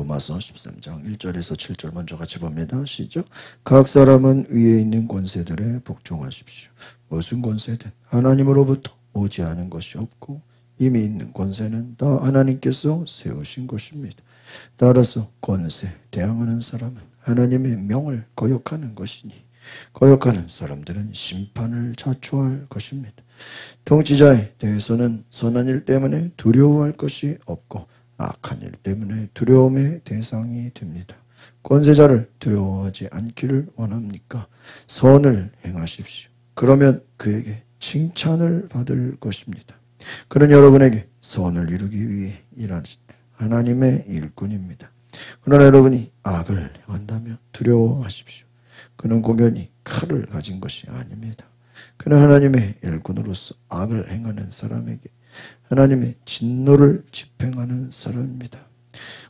로마서 13장 1절에서 7절 먼저 같이 봅니다. 시작. 각 사람은 위에 있는 권세들에 복종하십시오. 무슨 권세든 하나님으로부터 오지 않은 것이 없고 이미 있는 권세는 다 하나님께서 세우신 것입니다. 따라서 권세 대항하는 사람은 하나님의 명을 거역하는 것이니 거역하는 사람들은 심판을 자초할 것입니다. 통치자에 대해서는 선한 일 때문에 두려워할 것이 없고 악한 일 때문에 두려움의 대상이 됩니다. 권세자를 두려워하지 않기를 원합니까? 선을 행하십시오. 그러면 그에게 칭찬을 받을 것입니다. 그는 여러분에게 선을 이루기 위해 일하는 하나님의 일꾼입니다. 그러나 여러분이 악을 행한다면 두려워하십시오. 그는 공연히 칼을 가진 것이 아닙니다. 그는 하나님의 일꾼으로서 악을 행하는 사람에게 하나님의 진노를 집행하는 사람입니다.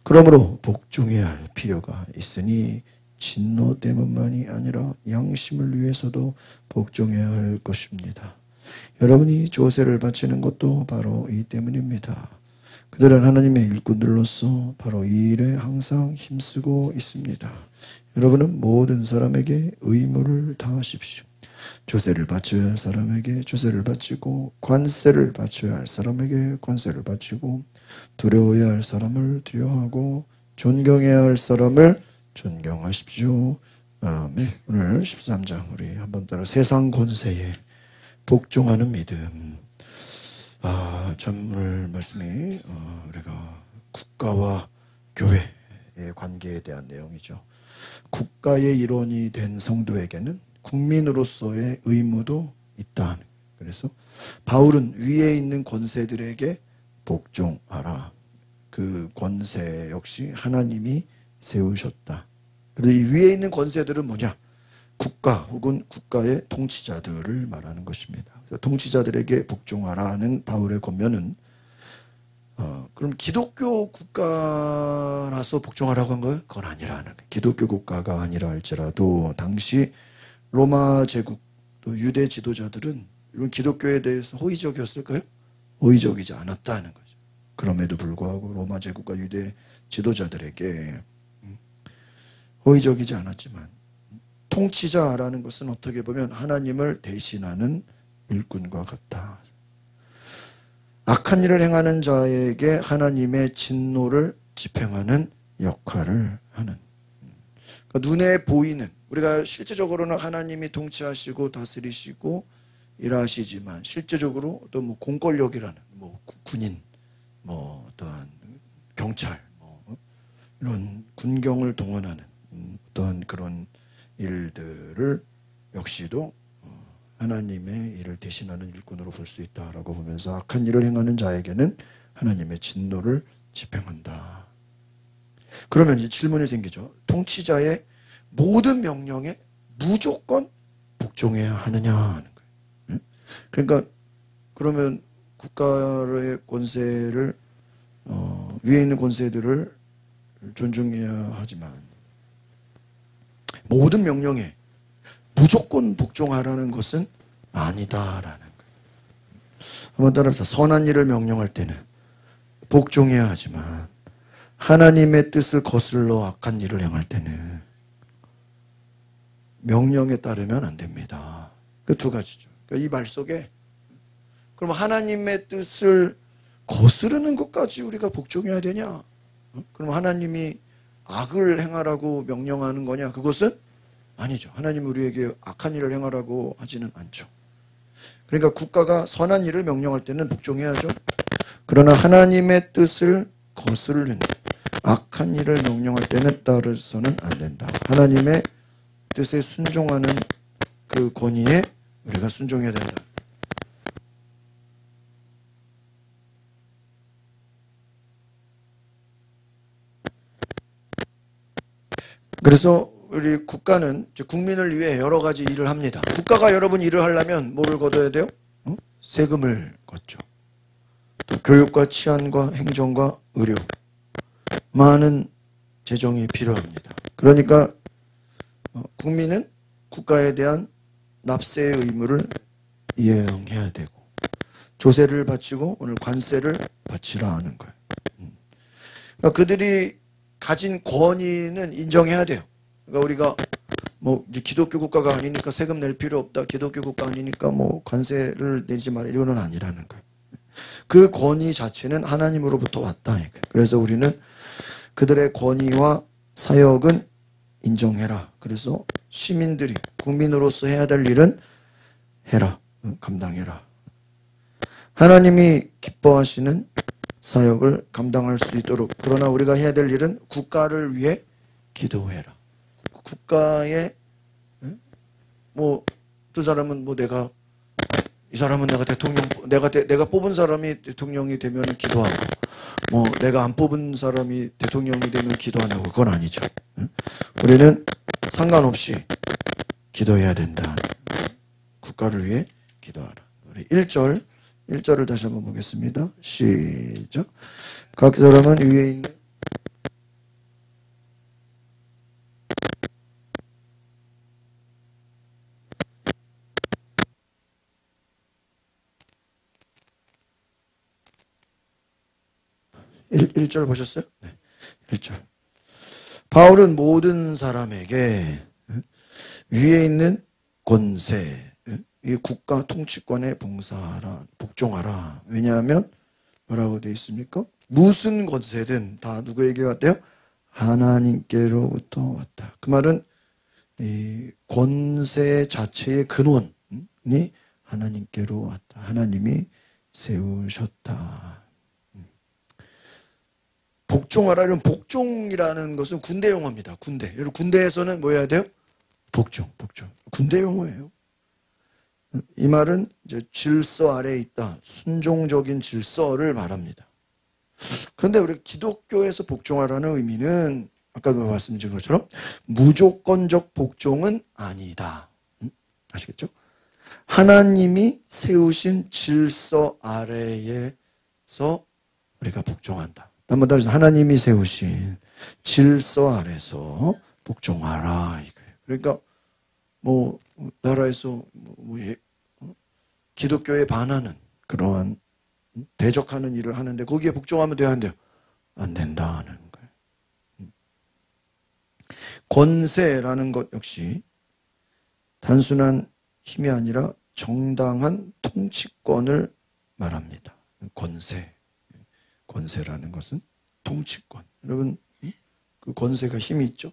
그러므로 복종해야 할 필요가 있으니 진노 때문만이 아니라 양심을 위해서도 복종해야 할 것입니다. 여러분이 조세를 바치는 것도 바로 이 때문입니다. 그들은 하나님의 일꾼들로서 바로 이 일에 항상 힘쓰고 있습니다. 여러분은 모든 사람에게 의무를 다하십시오. 조세를 바쳐야 할 사람에게 조세를 바치고 관세를 바쳐야 할 사람에게 관세를 바치고 두려워해야 할 사람을 두려워하고 존경해야 할 사람을 존경하십시오. 아멘. 오늘 13장 우리 한번 따라 세상 권세에 복종하는 믿음. 참 오늘 말씀이 우리가 국가와 교회의 관계에 대한 내용이죠. 국가의 일원이 된 성도에게는 국민으로서의 의무도 있다. 그래서 바울은 위에 있는 권세들에게 복종하라. 그 권세 역시 하나님이 세우셨다. 그런데 이 위에 있는 권세들은 뭐냐? 국가 혹은 국가의 통치자들을 말하는 것입니다. 그래서 통치자들에게 복종하라는 바울의 권면은 그럼 기독교 국가라서 복종하라고 한 거예요? 그건 아니라는 거예요. 기독교 국가가 아니라 할지라도 당시 로마 제국 또 유대 지도자들은 이런 기독교에 대해서 호의적이었을까요? 호의적이지 않았다는 거죠. 그럼에도 불구하고 로마 제국과 유대 지도자들에게 호의적이지 않았지만 통치자라는 것은 어떻게 보면 하나님을 대신하는 일꾼과 같다. 악한 일을 행하는 자에게 하나님의 진노를 집행하는 역할을 하는. 그러니까 눈에 보이는, 우리가 실제적으로는 하나님이 통치하시고 다스리시고 일하시지만 실제적으로 또 뭐 공권력이라는 군인, 어떠한 경찰, 이런 군경을 동원하는 어떠한 그런 일들을 역시도 하나님의 일을 대신하는 일꾼으로 볼 수 있다라고 보면서 악한 일을 행하는 자에게는 하나님의 진노를 집행한다. 그러면 이제 질문이 생기죠. 통치자의 모든 명령에 무조건 복종해야 하느냐 하는 거예요. 그러니까 그러면 국가의 권세를 위에 있는 권세들을 존중해야 하지만 모든 명령에 무조건 복종하라는 것은 아니다라는 거예요. 한번 따라합시다. 선한 일을 명령할 때는 복종해야 하지만 하나님의 뜻을 거슬러 악한 일을 행할 때는 명령에 따르면 안 됩니다. 그 두 가지죠. 그러니까 이 말 속에 그럼 하나님의 뜻을 거스르는 것까지 우리가 복종해야 되냐? 그럼 하나님이 악을 행하라고 명령하는 거냐? 그것은 아니죠. 하나님은 우리에게 악한 일을 행하라고 하지는 않죠. 그러니까 국가가 선한 일을 명령할 때는 복종해야죠. 그러나 하나님의 뜻을 거스르는 악한 일을 명령할 때는 따라서는 안 된다. 하나님의 뜻에 순종하는 그 권위에 우리가 순종해야 된다. 그래서 우리 국가는 국민을 위해 여러 가지 일을 합니다. 국가가 여러분 일을 하려면 뭐를 걷어야 돼요? 세금을 걷죠. 또 교육과 치안과 행정과 의료, 많은 재정이 필요합니다. 그러니까 국민은 국가에 대한 납세의 의무를 이행해야 되고 조세를 바치고 오늘 관세를 바치라 하는 거예요. 그러니까 그들이 가진 권위는 인정해야 돼요. 그러니까 우리가 뭐 이제 기독교 국가가 아니니까 세금 낼 필요 없다. 기독교 국가 아니니까 뭐 관세를 내지 마라. 이거는 아니라는 거예요. 그 권위 자체는 하나님으로부터 왔다. 그래서 우리는 그들의 권위와 사역은 인정해라. 그래서 시민들이 국민으로서 해야 될 일은 해라. 감당해라. 하나님이 기뻐하시는 사역을 감당할 수 있도록. 그러나 우리가 해야 될 일은 국가를 위해 기도해라. 국가에 뭐 두 사람은 뭐 내가 이 사람은 내가 대통령 내가 뽑은 사람이 대통령이 되면 기도하고 뭐 내가 안 뽑은 사람이 대통령이 되면 기도 안 하고 그건 아니죠. 우리는 상관없이 기도해야 된다. 국가를 위해 기도하라. 우리 1절을 다시 한번 보겠습니다. 시작. 각 사람은 위에 있는 1절 보셨어요? 네. 1절. 바울은 모든 사람에게 위에 있는 권세, 이 국가 통치권에 복종하라. 왜냐하면 뭐라고 되어 있습니까? 무슨 권세든 다 누구에게 왔대요? 하나님께로부터 왔다. 그 말은 이 권세 자체의 근원이 하나님께로 왔다. 하나님이 세우셨다. 복종하라. 이런 복종이라는 것은 군대 용어입니다. 군대. 여러분 군대에서는 뭐 해야 돼요? 복종. 군대 용어예요. 이 말은 이제 질서 아래에 있다. 순종적인 질서를 말합니다. 그런데 우리 기독교에서 복종하라는 의미는 아까도 말씀드린 것처럼 무조건적 복종은 아니다. 아시겠죠? 하나님이 세우신 질서 아래에서 우리가 복종한다. 한번 더 하나님이 세우신 질서 아래서 복종하라 이거예요. 그러니까 뭐 나라에서 기독교에 반하는 그러한 대적하는 일을 하는데 거기에 복종하면 돼야 안 돼요? 안 된다는 거예요. 권세라는 것 역시 단순한 힘이 아니라 정당한 통치권을 말합니다. 권세라는 것은 통치권. 여러분 그 권세가 힘이 있죠.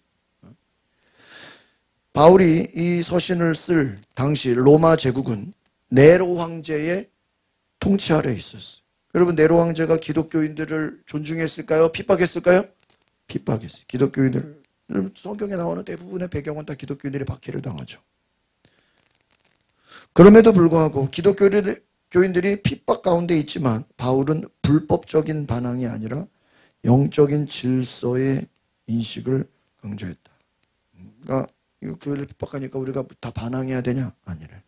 바울이 이 서신을 쓸 당시 로마 제국은 네로 황제의 통치 아래에 있었어요. 여러분 네로 황제가 기독교인들을 존중했을까요? 핍박했을까요? 핍박했어요. 기독교인들 성경에 나오는 대부분의 배경은 다 기독교인들이 박해를 당하죠. 그럼에도 불구하고 기독교인들이 핍박 가운데 있지만 바울은 불법적인 반항이 아니라 영적인 질서의 인식을 강조했다. 그러니까 이거 교회를 핍박하니까 우리가 다 반항해야 되냐? 아니래.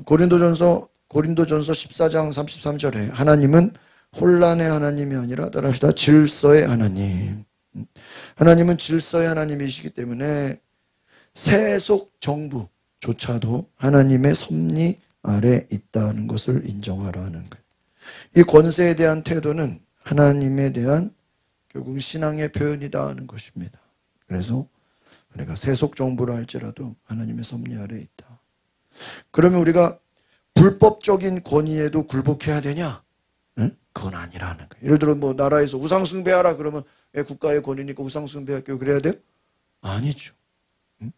고린도전서 14장 33절에 하나님은 혼란의 하나님이 아니라 따라합시다. 질서의 하나님. 하나님은 질서의 하나님이시기 때문에 세속 정부조차도 하나님의 섭리 아래 있다는 것을 인정하라는 거예요. 이 권세에 대한 태도는 하나님에 대한 결국 신앙의 표현이다 하는 것입니다. 그래서 우리가 세속 정부라 할지라도 하나님의 섭리 아래 있다. 그러면 우리가 불법적인 권위에도 굴복해야 되냐? 응? 그건 아니라는 거예요. 예를 들어 뭐 나라에서 우상숭배하라 그러면 국가의 권위니까 우상숭배할게요. 그래야 돼요? 아니죠. 응?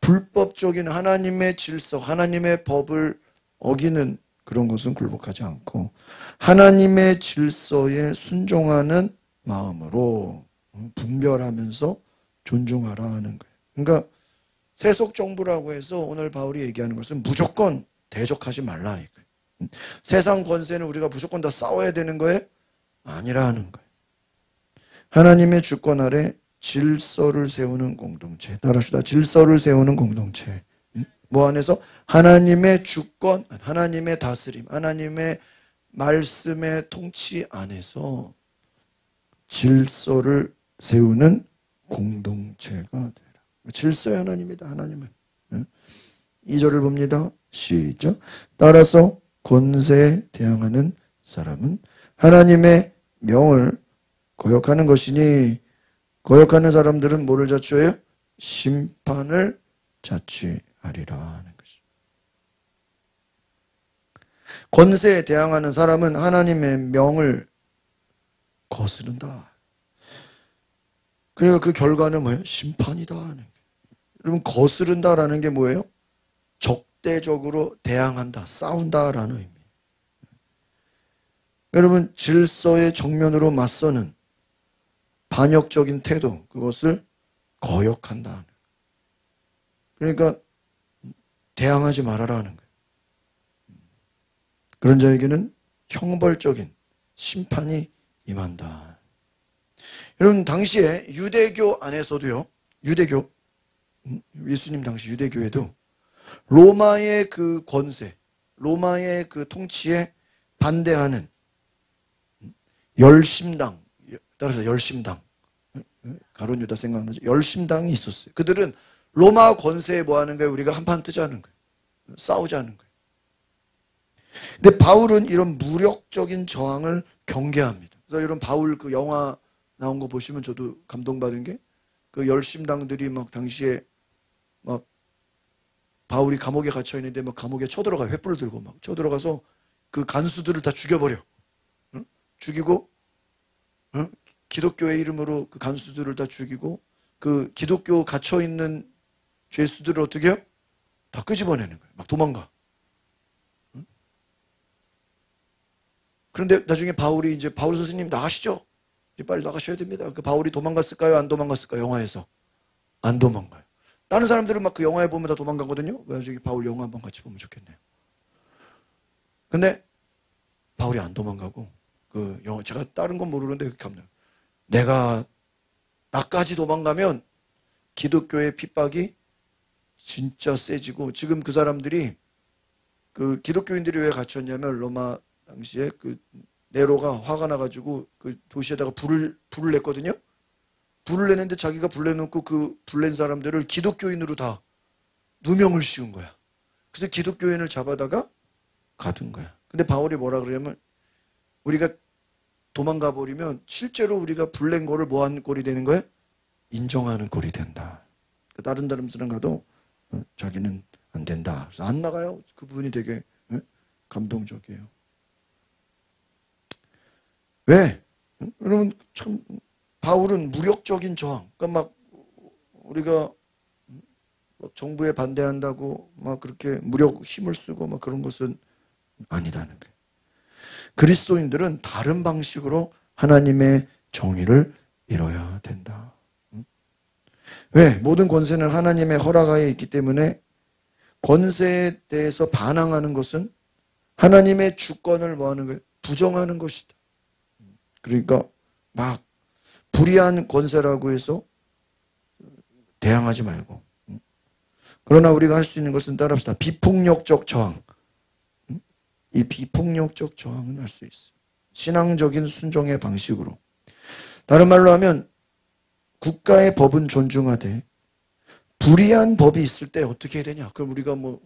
불법적인 하나님의 질서, 하나님의 법을 어기는 그런 것은 굴복하지 않고 하나님의 질서에 순종하는 마음으로 분별하면서 존중하라 하는 거예요. 그러니까 세속 정부라고 해서 오늘 바울이 얘기하는 것은 무조건 대적하지 말라 이거예요. 세상 권세는 우리가 무조건 다 싸워야 되는 거예요? 아니라는 거예요. 하나님의 주권 아래 질서를 세우는 공동체. 따라합시다. 질서를 세우는 공동체. 뭐 안에서? 하나님의 주권, 하나님의 다스림, 하나님의 말씀의 통치 안에서 질서를 세우는 공동체가 되라. 질서의 하나님이다. 하나님은. 2절을 봅니다. 시작. 따라서 권세에 대항하는 사람은 하나님의 명을 거역하는 것이니 거역하는 사람들은 뭐를 자초해요? 심판을 자취하리라 하는 것이죠. 권세에 대항하는 사람은 하나님의 명을 거스른다. 그러니까 그 결과는 뭐예요? 심판이다 하는 거예요. 여러분, 거스른다라는 게 뭐예요? 적대적으로 대항한다, 싸운다라는 의미. 여러분, 질서의 정면으로 맞서는 반역적인 태도, 그것을 거역한다. 그러니까 대항하지 말아라는 거예요. 그런 자에게는 형벌적인 심판이 임한다. 여러분, 당시에 유대교 안에서도요, 유대교, 예수님 당시 유대교에도 로마의 그 권세, 로마의 그 통치에 반대하는 열심당, 따라서 열심당, 가룟 유다 생각나죠? 열심당이 있었어요. 그들은 로마 권세에 뭐 하는 거예요? 우리가 한판 뜨자는 거예요. 싸우자는 거예요. 근데 바울은 이런 무력적인 저항을 경계합니다. 그래서 이런 바울 그 영화 나온 거 보시면 저도 감동받은 게, 그 열심당들이 막 당시에 막 바울이 감옥에 갇혀 있는데 막 감옥에 쳐들어가요. 횃불을 들고 막 쳐들어가서 그 간수들을 다 죽여버려. 응? 죽이고, 응? 기독교의 이름으로 그 간수들을 다 죽이고, 그 기독교 갇혀 있는 죄수들을 어떻게 해요? 다 끄집어내는 거예요. 막 도망가. 응? 그런데 나중에 바울이 이제 바울 선생님 나가시죠. 이제 빨리 나가셔야 됩니다. 그 바울이 도망갔을까요? 안 도망갔을까요? 영화에서 안 도망가요. 다른 사람들은 막 그 영화에 보면 다 도망가거든요. 왜 저기 바울 영화 한번 같이 보면 좋겠네요. 근데 바울이 안 도망가고, 그 영화, 제가 다른 건 모르는데 그렇게 합니다. 나까지 도망가면 기독교의 핍박이 진짜 세지고, 지금 그 사람들이, 그 기독교인들이 왜 갇혔냐면 로마 당시에 그 네로가 화가 나가지고 그 도시에다가 불을 냈거든요. 불을 내는데 자기가 불 내놓고 그 불 낸 사람들을 기독교인으로 다 누명을 씌운 거야. 그래서 기독교인을 잡아다가 가둔 거야. 근데 바울이 뭐라 그러냐면, 우리가 도망가 버리면 실제로 우리가 불 낸 거를 뭐 하는 꼴이 되는 거야? 인정하는 꼴이 된다. 다른 사람 가도 자기는 안 된다. 그래서 안 나가요. 그 부분이 되게 감동적이에요. 왜? 여러분, 참 바울은 무력적인 저항, 그러니까 막 우리가 정부에 반대한다고 막 그렇게 무력 힘을 쓰고 막 그런 것은 아니다는 거예요. 그리스도인들은 다른 방식으로 하나님의 정의를 이뤄야 된다. 왜? 모든 권세는 하나님의 허락하에 있기 때문에 권세에 대해서 반항하는 것은 하나님의 주권을 뭐 하는 거예요? 부정하는 것이다. 그러니까 막 불의한 권세라고 해서 대항하지 말고, 그러나 우리가 할 수 있는 것은 따라합시다. 비폭력적 저항. 이 비폭력적 저항은 할 수 있어요. 신앙적인 순종의 방식으로. 다른 말로 하면 국가의 법은 존중하되 불의한 법이 있을 때 어떻게 해야 되냐? 그럼 우리가 뭐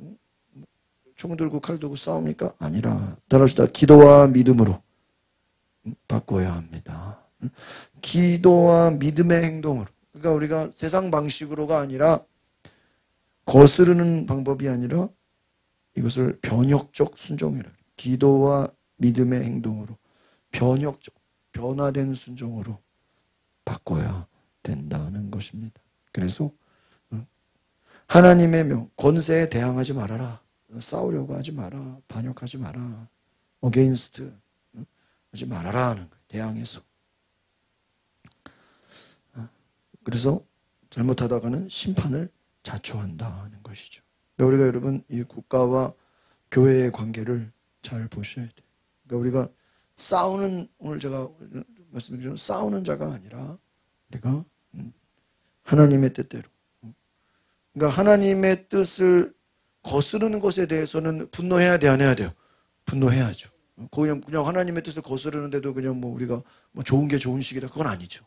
총 들고 칼 들고 싸웁니까? 아니라 따라합시다. 기도와 믿음으로 바꿔야 합니다. 기도와 믿음의 행동으로. 그러니까 우리가 세상 방식으로가 아니라, 거스르는 방법이 아니라 이것을 변혁적 순종이라. 기도와 믿음의 행동으로 변혁적, 변화된 순종으로 바꿔야 된다는 것입니다. 그래서 하나님의 명, 권세에 대항하지 말아라. 싸우려고 하지 마라. 반역하지 마라. 어게인스트 하지 말아라 하는 거예요. 대항해서. 그래서 잘못하다가는 심판을 자초한다는 것이죠. 우리가 여러분 이 국가와 교회의 관계를 잘 보셔야 돼요. 그러니까 우리가 싸우는, 오늘 제가 말씀드린 싸우는 자가 아니라 우리가 하나님의 뜻대로, 그러니까 하나님의 뜻을 거스르는 것에 대해서는 분노해야 돼, 안 해야 돼요? 분노해야죠. 그냥 하나님의 뜻을 거스르는데도 그냥 뭐 우리가 뭐 좋은 게 좋은 식이다, 그건 아니죠.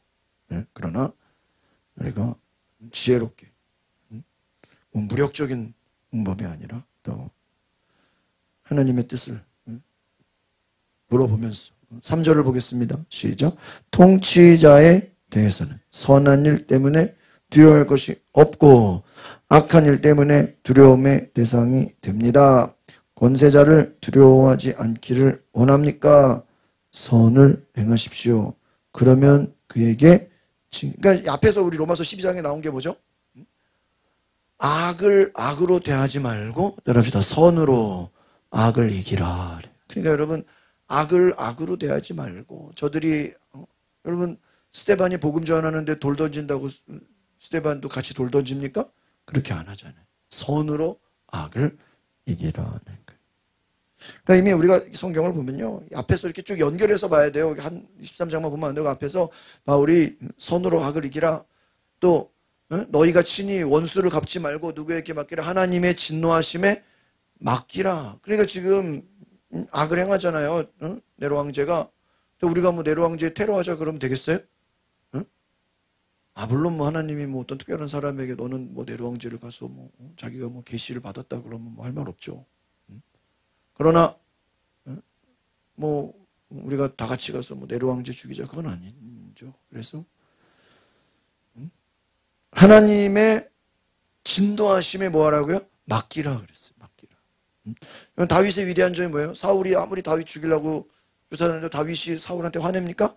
네? 그러나 우리가 지혜롭게, 뭐 무력적인 방법이 아니라 또 하나님의 뜻을 물어보면서. 3절을 보겠습니다. 시작. 통치자의 대해서는 선한 일 때문에 두려워할 것이 없고 악한 일 때문에 두려움의 대상이 됩니다. 권세자를 두려워하지 않기를 원합니까? 선을 행하십시오. 그러면 그에게 그러니까 앞에서 우리 로마서 12장에 나온 게 뭐죠? 악을 악으로 대하지 말고 따라합시다. 선으로 악을 이기라. 그러니까 여러분 악을 악으로 대하지 말고 저들이 여러분 스데반이 복음 전하는데 돌 던진다고 스데반도 같이 돌 던집니까? 그렇게 안 하잖아요. 선으로 악을 이기라는 거예요. 그러니까 이미 우리가 성경을 보면요. 앞에서 이렇게 쭉 연결해서 봐야 돼요. 한 23장만 보면 안 되고 앞에서 바울이 선으로 악을 이기라. 또 너희가 친히 원수를 갚지 말고 누구에게 맡기라. 하나님의 진노하심에 맡기라. 그러니까 지금 악을 행하잖아요. 네로 황제가. 또 우리가 뭐 네로 황제 테러하자 그러면 되겠어요? 물론 뭐 하나님이 뭐 어떤 특별한 사람에게 너는 뭐 네로 황제를 가서 뭐 자기가 뭐 계시를 받았다 그러면 뭐 할 말 없죠. 그러나 뭐 우리가 다 같이 가서 뭐 네로 황제 죽이자 그건 아니죠. 그래서 하나님의 진노하심에 뭐 하라고요? 맡기라 그랬어요. 맡기라. 다윗의 위대한 점이 뭐예요? 사울이 아무리 다윗 죽이려고 조사하는데 다윗이 사울한테 화냅니까?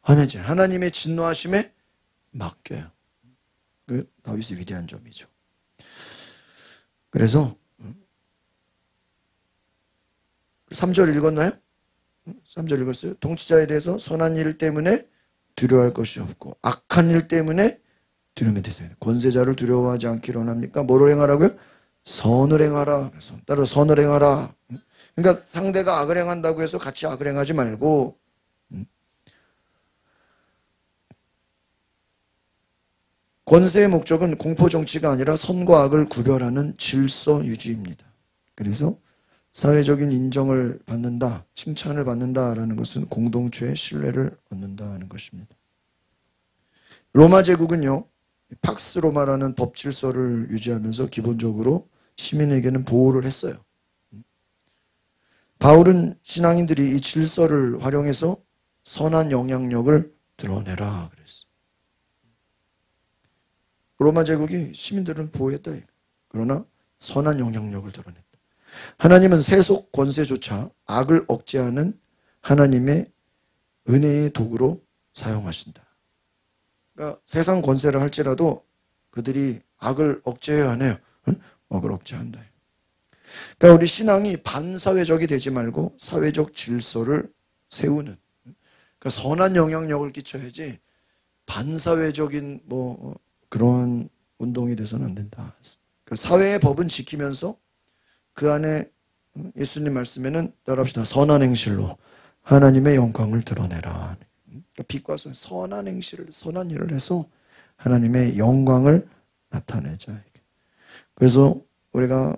화내지. 하나님의 진노하심에 맡겨요. 그 다윗의 위대한 점이죠. 그래서 3절 읽었나요? 3절 읽었어요. 통치자에 대해서 선한 일 때문에 두려워할 것이 없고 악한 일 때문에 두려움이 되세요. 권세자를 두려워하지 않기를 원합니까? 뭐를 행하라고요? 선을 행하라. 그래서 따로 선을 행하라. 그러니까 상대가 악을 행한다고 해서 같이 악을 행하지 말고 권세의 목적은 공포 정치가 아니라 선과 악을 구별하는 질서 유지입니다. 그래서 사회적인 인정을 받는다, 칭찬을 받는다라는 것은 공동체의 신뢰를 얻는다는 것입니다. 로마 제국은요, 팍스 로마라는 법 질서를 유지하면서 기본적으로 시민에게는 보호를 했어요. 바울은 신앙인들이 이 질서를 활용해서 선한 영향력을 드러내라 그랬어요. 로마 제국이 시민들을 보호했다. 그러나 선한 영향력을 드러냈다. 하나님은 세속 권세조차 악을 억제하는 하나님의 은혜의 도구로 사용하신다. 그러니까 세상 권세를 할지라도 그들이 악을 억제해야 하네요. 악을 억제한다. 그러니까 우리 신앙이 반사회적이 되지 말고 사회적 질서를 세우는, 그러니까 선한 영향력을 끼쳐야지 반사회적인 그런 운동이 돼서는 안 된다. 그러니까 사회의 법은 지키면서 그 안에 예수님 말씀에는 따라합시다. 선한 행실로 하나님의 영광을 드러내라. 그러니까 빛과 선한 행실을, 선한 일을 해서 하나님의 영광을 나타내자. 그래서 우리가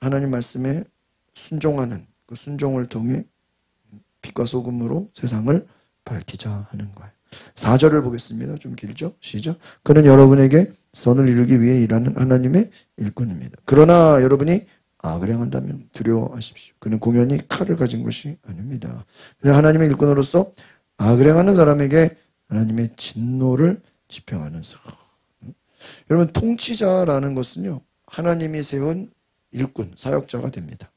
하나님 말씀에 순종하는 그 순종을 통해 빛과 소금으로 세상을 밝히자 하는 거예요. 4절을 보겠습니다. 좀 길죠? 시작. 그는 여러분에게 선을 이루기 위해 일하는 하나님의 일꾼입니다. 그러나 여러분이 악을 행한다면 두려워하십시오. 그는 공연히 칼을 가진 것이 아닙니다. 하나님의 일꾼으로서 악을 행하는 사람에게 하나님의 진노를 집행하는 사람. 여러분, 통치자라는 것은요, 하나님이 세운 일꾼, 사역자가 됩니다.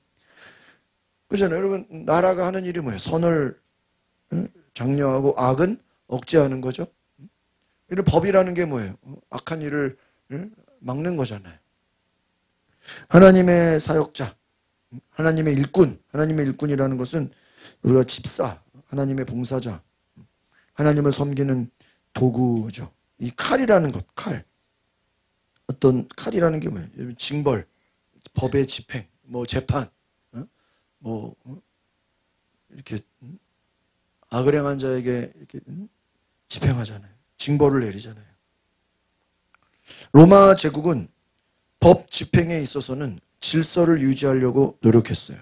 그렇잖아요. 여러분, 나라가 하는 일이 뭐예요? 선을 장려하고 악은 억제하는 거죠. 이런 법이라는 게 뭐예요? 악한 일을 막는 거잖아요. 하나님의 사역자, 하나님의 일꾼, 하나님의 일꾼이라는 것은 우리가 집사, 하나님의 봉사자, 하나님을 섬기는 도구죠. 이 칼이라는 것, 칼. 어떤 칼이라는 게 뭐예요? 징벌, 법의 집행, 재판, 이렇게 악을 행한 자에게 이렇게 집행하잖아요. 징벌을 내리잖아요. 로마 제국은 법 집행에 있어서는 질서를 유지하려고 노력했어요.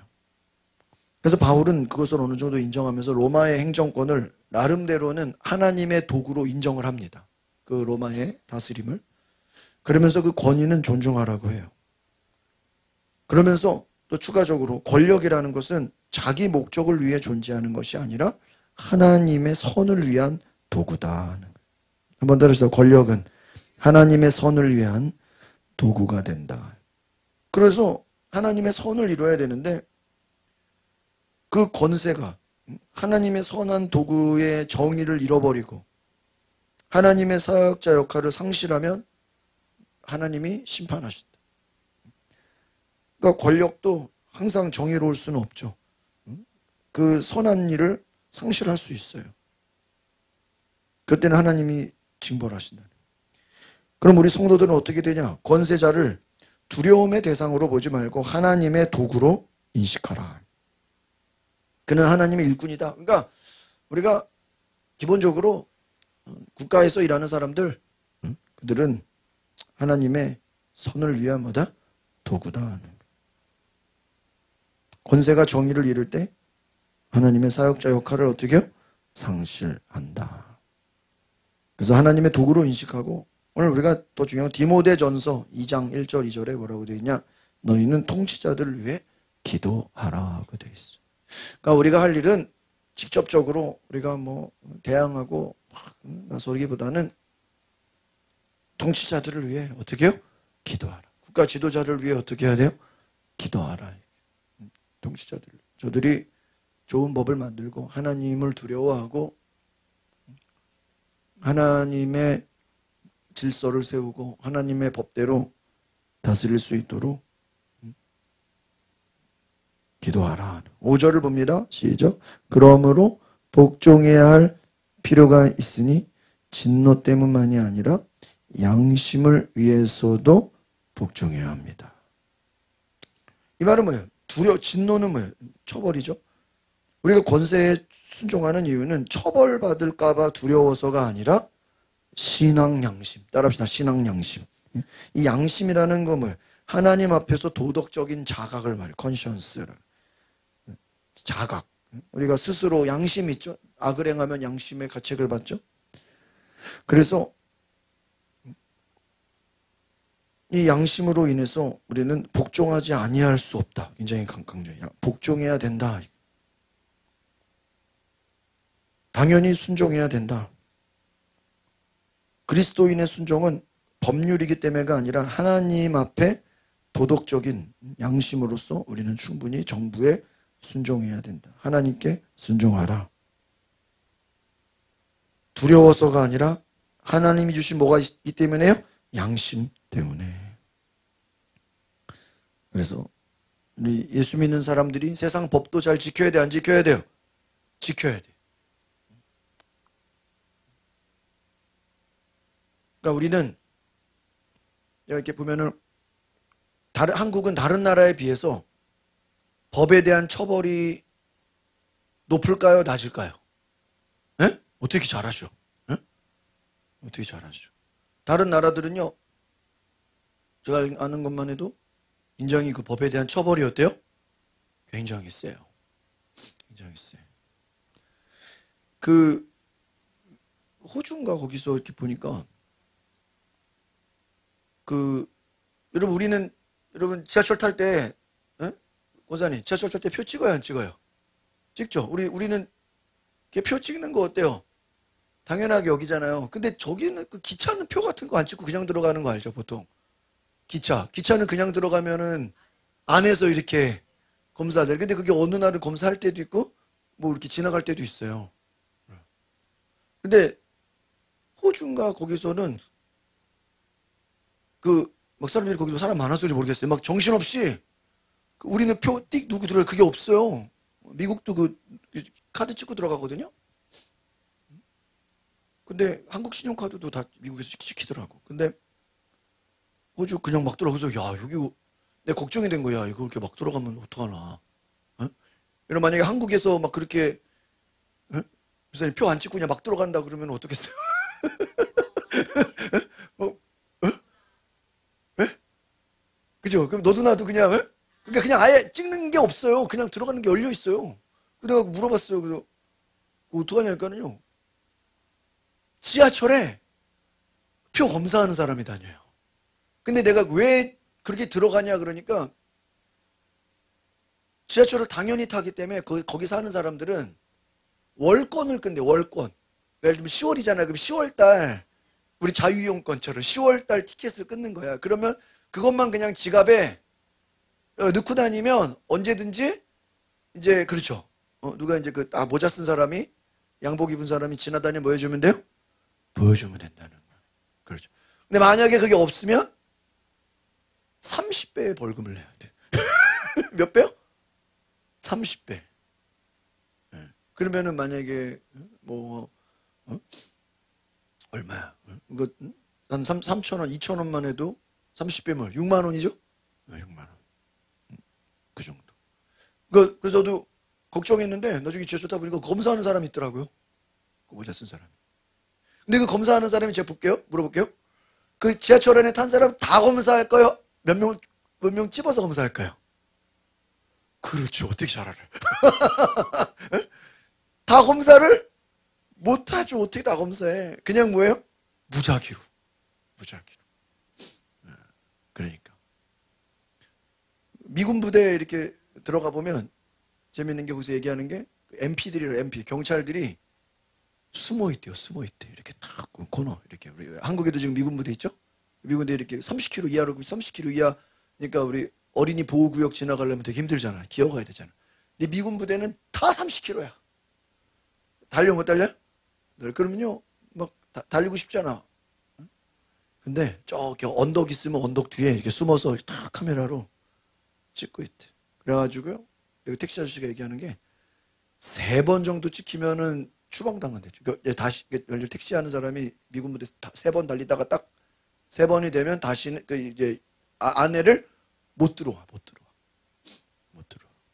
그래서 바울은 그것을 어느 정도 인정하면서 로마의 행정권을 나름대로는 하나님의 도구로 인정을 합니다. 그 로마의 다스림을. 그러면서 그 권위는 존중하라고 해요. 그러면서 또 추가적으로 권력이라는 것은 자기 목적을 위해 존재하는 것이 아니라 하나님의 선을 위한 도구다. 한번 따라서 권력은 하나님의 선을 위한 도구가 된다. 그래서 하나님의 선을 이루어야 되는데 그 권세가 하나님의 선한 도구의 정의를 잃어버리고 하나님의 사역자 역할을 상실하면 하나님이 심판하신다. 그러니까 권력도 항상 정의로울 수는 없죠. 그 선한 일을 상실할 수 있어요. 그때는 하나님이 징벌하신다. 그럼 우리 성도들은 어떻게 되냐? 권세자를 두려움의 대상으로 보지 말고 하나님의 도구로 인식하라. 그는 하나님의 일꾼이다. 그러니까 우리가 기본적으로 국가에서 일하는 사람들, 그들은 하나님의 선을 위한 뭐다? 도구다. 권세가 정의를 이룰 때 하나님의 사역자 역할을 어떻게 해요? 상실한다. 그래서 하나님의 도구로 인식하고 오늘 우리가 더 중요한 디모데전서 2장 1절 2절에 뭐라고 되어 있냐? 너희는 통치자들을 위해 기도하라고 되어 있어. 그러니까 우리가 할 일은 직접적으로 우리가 뭐 대항하고 나서기보다는 통치자들을 위해 어떻게 해요? 기도하라. 국가 지도자를 위해 어떻게 해야 돼요? 기도하라. 통치자들. 저들이 좋은 법을 만들고 하나님을 두려워하고 하나님의 질서를 세우고 하나님의 법대로 다스릴 수 있도록 기도하라. 5절을 봅니다. 시작. 그러므로 복종해야 할 필요가 있으니 진노 때문만이 아니라 양심을 위해서도 복종해야 합니다. 이 말은 뭐예요? 진노는 뭐예요? 처벌이죠. 우리가 권세에 순종하는 이유는 처벌받을까봐 두려워서가 아니라 신앙 양심. 따라합시다. 신앙 양심. 이 양심이라는 건 뭐예요? 하나님 앞에서 도덕적인 자각을 말해요. 컨시언스를. 자각. 우리가 스스로 양심이 있죠. 악을 행하면 양심의 가책을 받죠. 그래서 이 양심으로 인해서 우리는 복종하지 아니할 수 없다. 굉장히 강조해요. 복종해야 된다. 당연히 순종해야 된다. 그리스도인의 순종은 법률이기 때문에가 아니라 하나님 앞에 도덕적인 양심으로서 우리는 충분히 정부에 순종해야 된다. 하나님께 순종하라. 두려워서가 아니라 하나님이 주신 뭐가 있기 때문에요? 양심 때문에. 그래서 우리 예수 믿는 사람들이 세상 법도 잘 지켜야 돼, 안 지켜야 돼요? 지켜야 돼. 그러니까 우리는 이렇게 보면은 한국은 다른 나라에 비해서 법에 대한 처벌이 높을까요? 낮을까요? 네? 어떻게 잘하셔? 네? 어떻게 잘하셔? 다른 나라들은요, 제가 아는 것만 해도 굉장히 그 법에 대한 처벌이 어때요? 굉장히 세요. 굉장히 세. 그 호주인가 거기서 이렇게 보니까 여러분 지하철 탈 때, 권사님 지하철 탈 때 표 찍어요, 안 찍어요? 찍죠. 우리는 표 찍는 거 어때요? 당연하게 여기잖아요. 근데 저기는 그 기차는 표 같은 거 안 찍고 그냥 들어가는 거 알죠, 보통? 기차는 그냥 들어가면은 안에서 이렇게 검사하잖아요. 근데 그게 어느 날은 검사할 때도 있고 뭐 이렇게 지나갈 때도 있어요. 근데 호주인가 거기서는 막 사람들이 거기서 사람 많아서인지 모르겠어요. 막 정신없이 우리는 표 띡 누구 들어요. 그게 없어요. 미국도 그 카드 찍고 들어가거든요. 근데 한국 신용카드도 다 미국에서 시키더라고. 근데 호주 그냥 막 들어가서 야 여기 내 걱정이 된 거야. 이거 이렇게 막 들어가면 어떡하나. 이런 만약에 한국에서 막 그렇게 무슨 표 안 찍고 그냥 막 들어간다 그러면 어떻겠어요? 그죠? 그럼 너도 나도 그냥 그러니까 그냥 아예 찍는 게 없어요. 그냥 들어가는 게 열려 있어요. 그래서 내가 물어봤어요. 그래서 어떡하냐니까는요. 지하철에 표 검사하는 사람이 다녀요. 근데 내가 왜 그렇게 들어가냐 그러니까 지하철을 당연히 타기 때문에 거기 사는 사람들은 월권을 끈대. 월권. 예를 들면 10월이잖아요. 그럼 10월달 우리 자유이용권처럼 10월달 티켓을 끊는 거야. 그러면 그것만 그냥 지갑에 넣고 다니면 언제든지 이제 그렇죠. 누가 이제 모자 쓴 사람이 양복 입은 사람이 지나다니면 뭐 해주면 돼요? 보여주면 된다는 거야. 그렇죠. 근데 만약에 그게 없으면 30배의 벌금을 내야 돼. 몇 배요? 30배. 그러면은 만약에 뭐 얼마야? 이거 한 3,000원, 2,000원만 해도 30배면 6만 원이죠? 6만 원. 그 정도. 그래서 저도 걱정했는데 나중에 지하철 타보니까 검사하는 사람이 있더라고요. 그 모자 쓴 사람이. 근데 그 검사하는 사람이 제가 물어볼게요. 그 지하철 안에 탄 사람 다 검사할까요? 몇 명 집어서 검사할까요? 그렇죠. 어떻게 잘 알아요? 다 검사를 못하죠. 어떻게 다 검사해? 그냥 뭐예요? 무작위로. 그러니까 미군 부대에 이렇게 들어가 보면 재밌는 게 거기서 얘기하는 게 MP들이래요. MP 경찰들이 숨어 있대요. 이렇게 딱 코너 이렇게 우리 한국에도 지금 미군 부대 있죠? 미군 부대 이렇게 30km 이하로 30km 이하 그러니까 우리 어린이 보호구역 지나가려면 되게 힘들잖아. 기어가야 되잖아. 근데 미군 부대는 다 30km야. 달려 못 달려? 그러면요 막 달리고 싶잖아. 근데 저기 언덕 있으면 언덕 뒤에 이렇게 숨어서 탁 카메라로 찍고 있대. 그래가지고요 여기 택시 아저씨가 얘기하는 게 3번 정도 찍히면은 추방당한대죠. 다시 택시 하는 사람이 미군 부대 3번 달리다가 딱 3번이 되면 다시는 이제 아내를 못 들어와.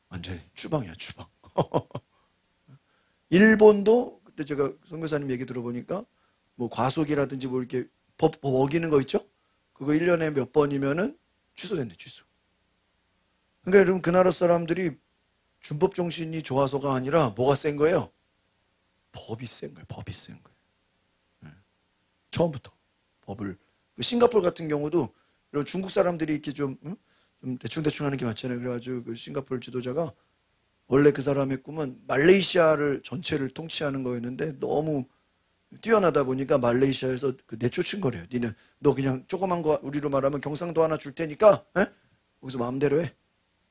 완전히 추방이야, 추방. 일본도 그때 제가 선교사님 얘기 들어보니까 뭐 과속이라든지 뭐 이렇게 법 어기는 거 있죠? 그거 1년에 몇 번이면은 취소된대, 취소. 그러니까 여러분 그 나라 사람들이 준법 정신이 좋아서가 아니라 뭐가 센 거예요? 법이 센 거예요. 처음부터 법을. 싱가포르 같은 경우도 이런 중국 사람들이 이렇게 좀 대충 하는 게 많잖아요. 그래가지고 그 싱가포르 지도자가 원래 그 사람의 꿈은 말레이시아를 전체를 통치하는 거였는데 너무 뛰어나다 보니까 말레이시아에서 내쫓은 거래요. 니는 너 그냥 조그만 거 우리로 말하면 경상도 하나 줄 테니까 거기서 마음대로 해.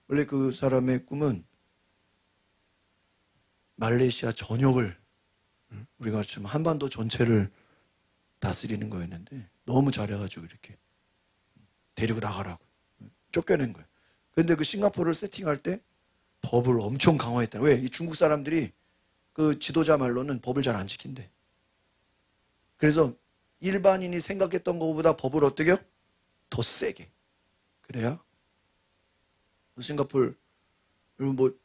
원래 그 사람의 꿈은 말레이시아 전역을 우리가 지금 한반도 전체를 다스리는 거였는데 너무 잘해가지고 이렇게 데리고 나가라고 쫓겨낸 거예요. 근데 그 싱가포르를 세팅할 때 법을 엄청 강화했다. 왜? 이 중국 사람들이 그 지도자 말로는 법을 잘 안 지킨대. 그래서 일반인이 생각했던 것보다 법을 어떻게 해요? 더 세게. 그래야 싱가포르 여러분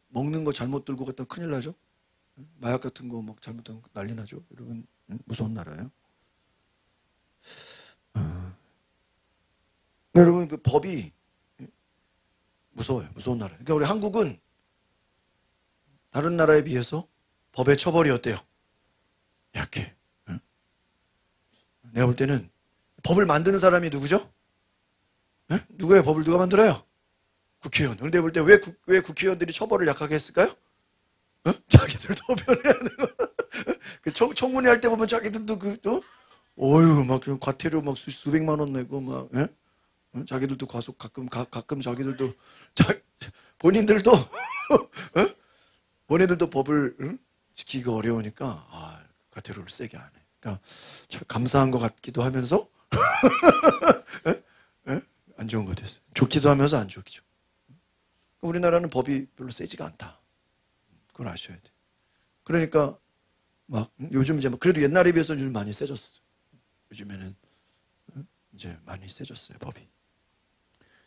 먹는 거 잘못 들고 갔다 큰일 나죠? 마약 같은 거 막 잘못하면 난리 나죠? 여러분 무서운 나라예요. 여러분 그 법이 무서워요. 무서운 나라. 그러니까 우리 한국은 다른 나라에 비해서 법의 처벌이 어때요? 약해. 내가 볼 때는 법을 만드는 사람이 누구죠? 누구예요? 법을 누가 만들어요? 국회의원. 그런데 볼 때 왜 국회의원들이 처벌을 약하게 했을까요? 자기들도 변해야 되고 청문회 할 때 보면 자기들도 어휴 막 과태료 막 수백만 원 내고 막 자기들도 과속 가끔 자기들도 본인들도 본인들도 법을 지키기가 어려우니까 과태료를 세게 안 해. 그러니까 참 감사한 것 같기도 하면서 안 좋은 거 됐어요. 좋기도 하면서 안 좋기죠. 우리나라는 법이 별로 세지가 않다. 그걸 아셔야 돼. 그러니까 막 요즘 이제 그래도 옛날에 비해서 요즘 많이 세졌어. 요즘에는 이제 많이 세졌어요 법이.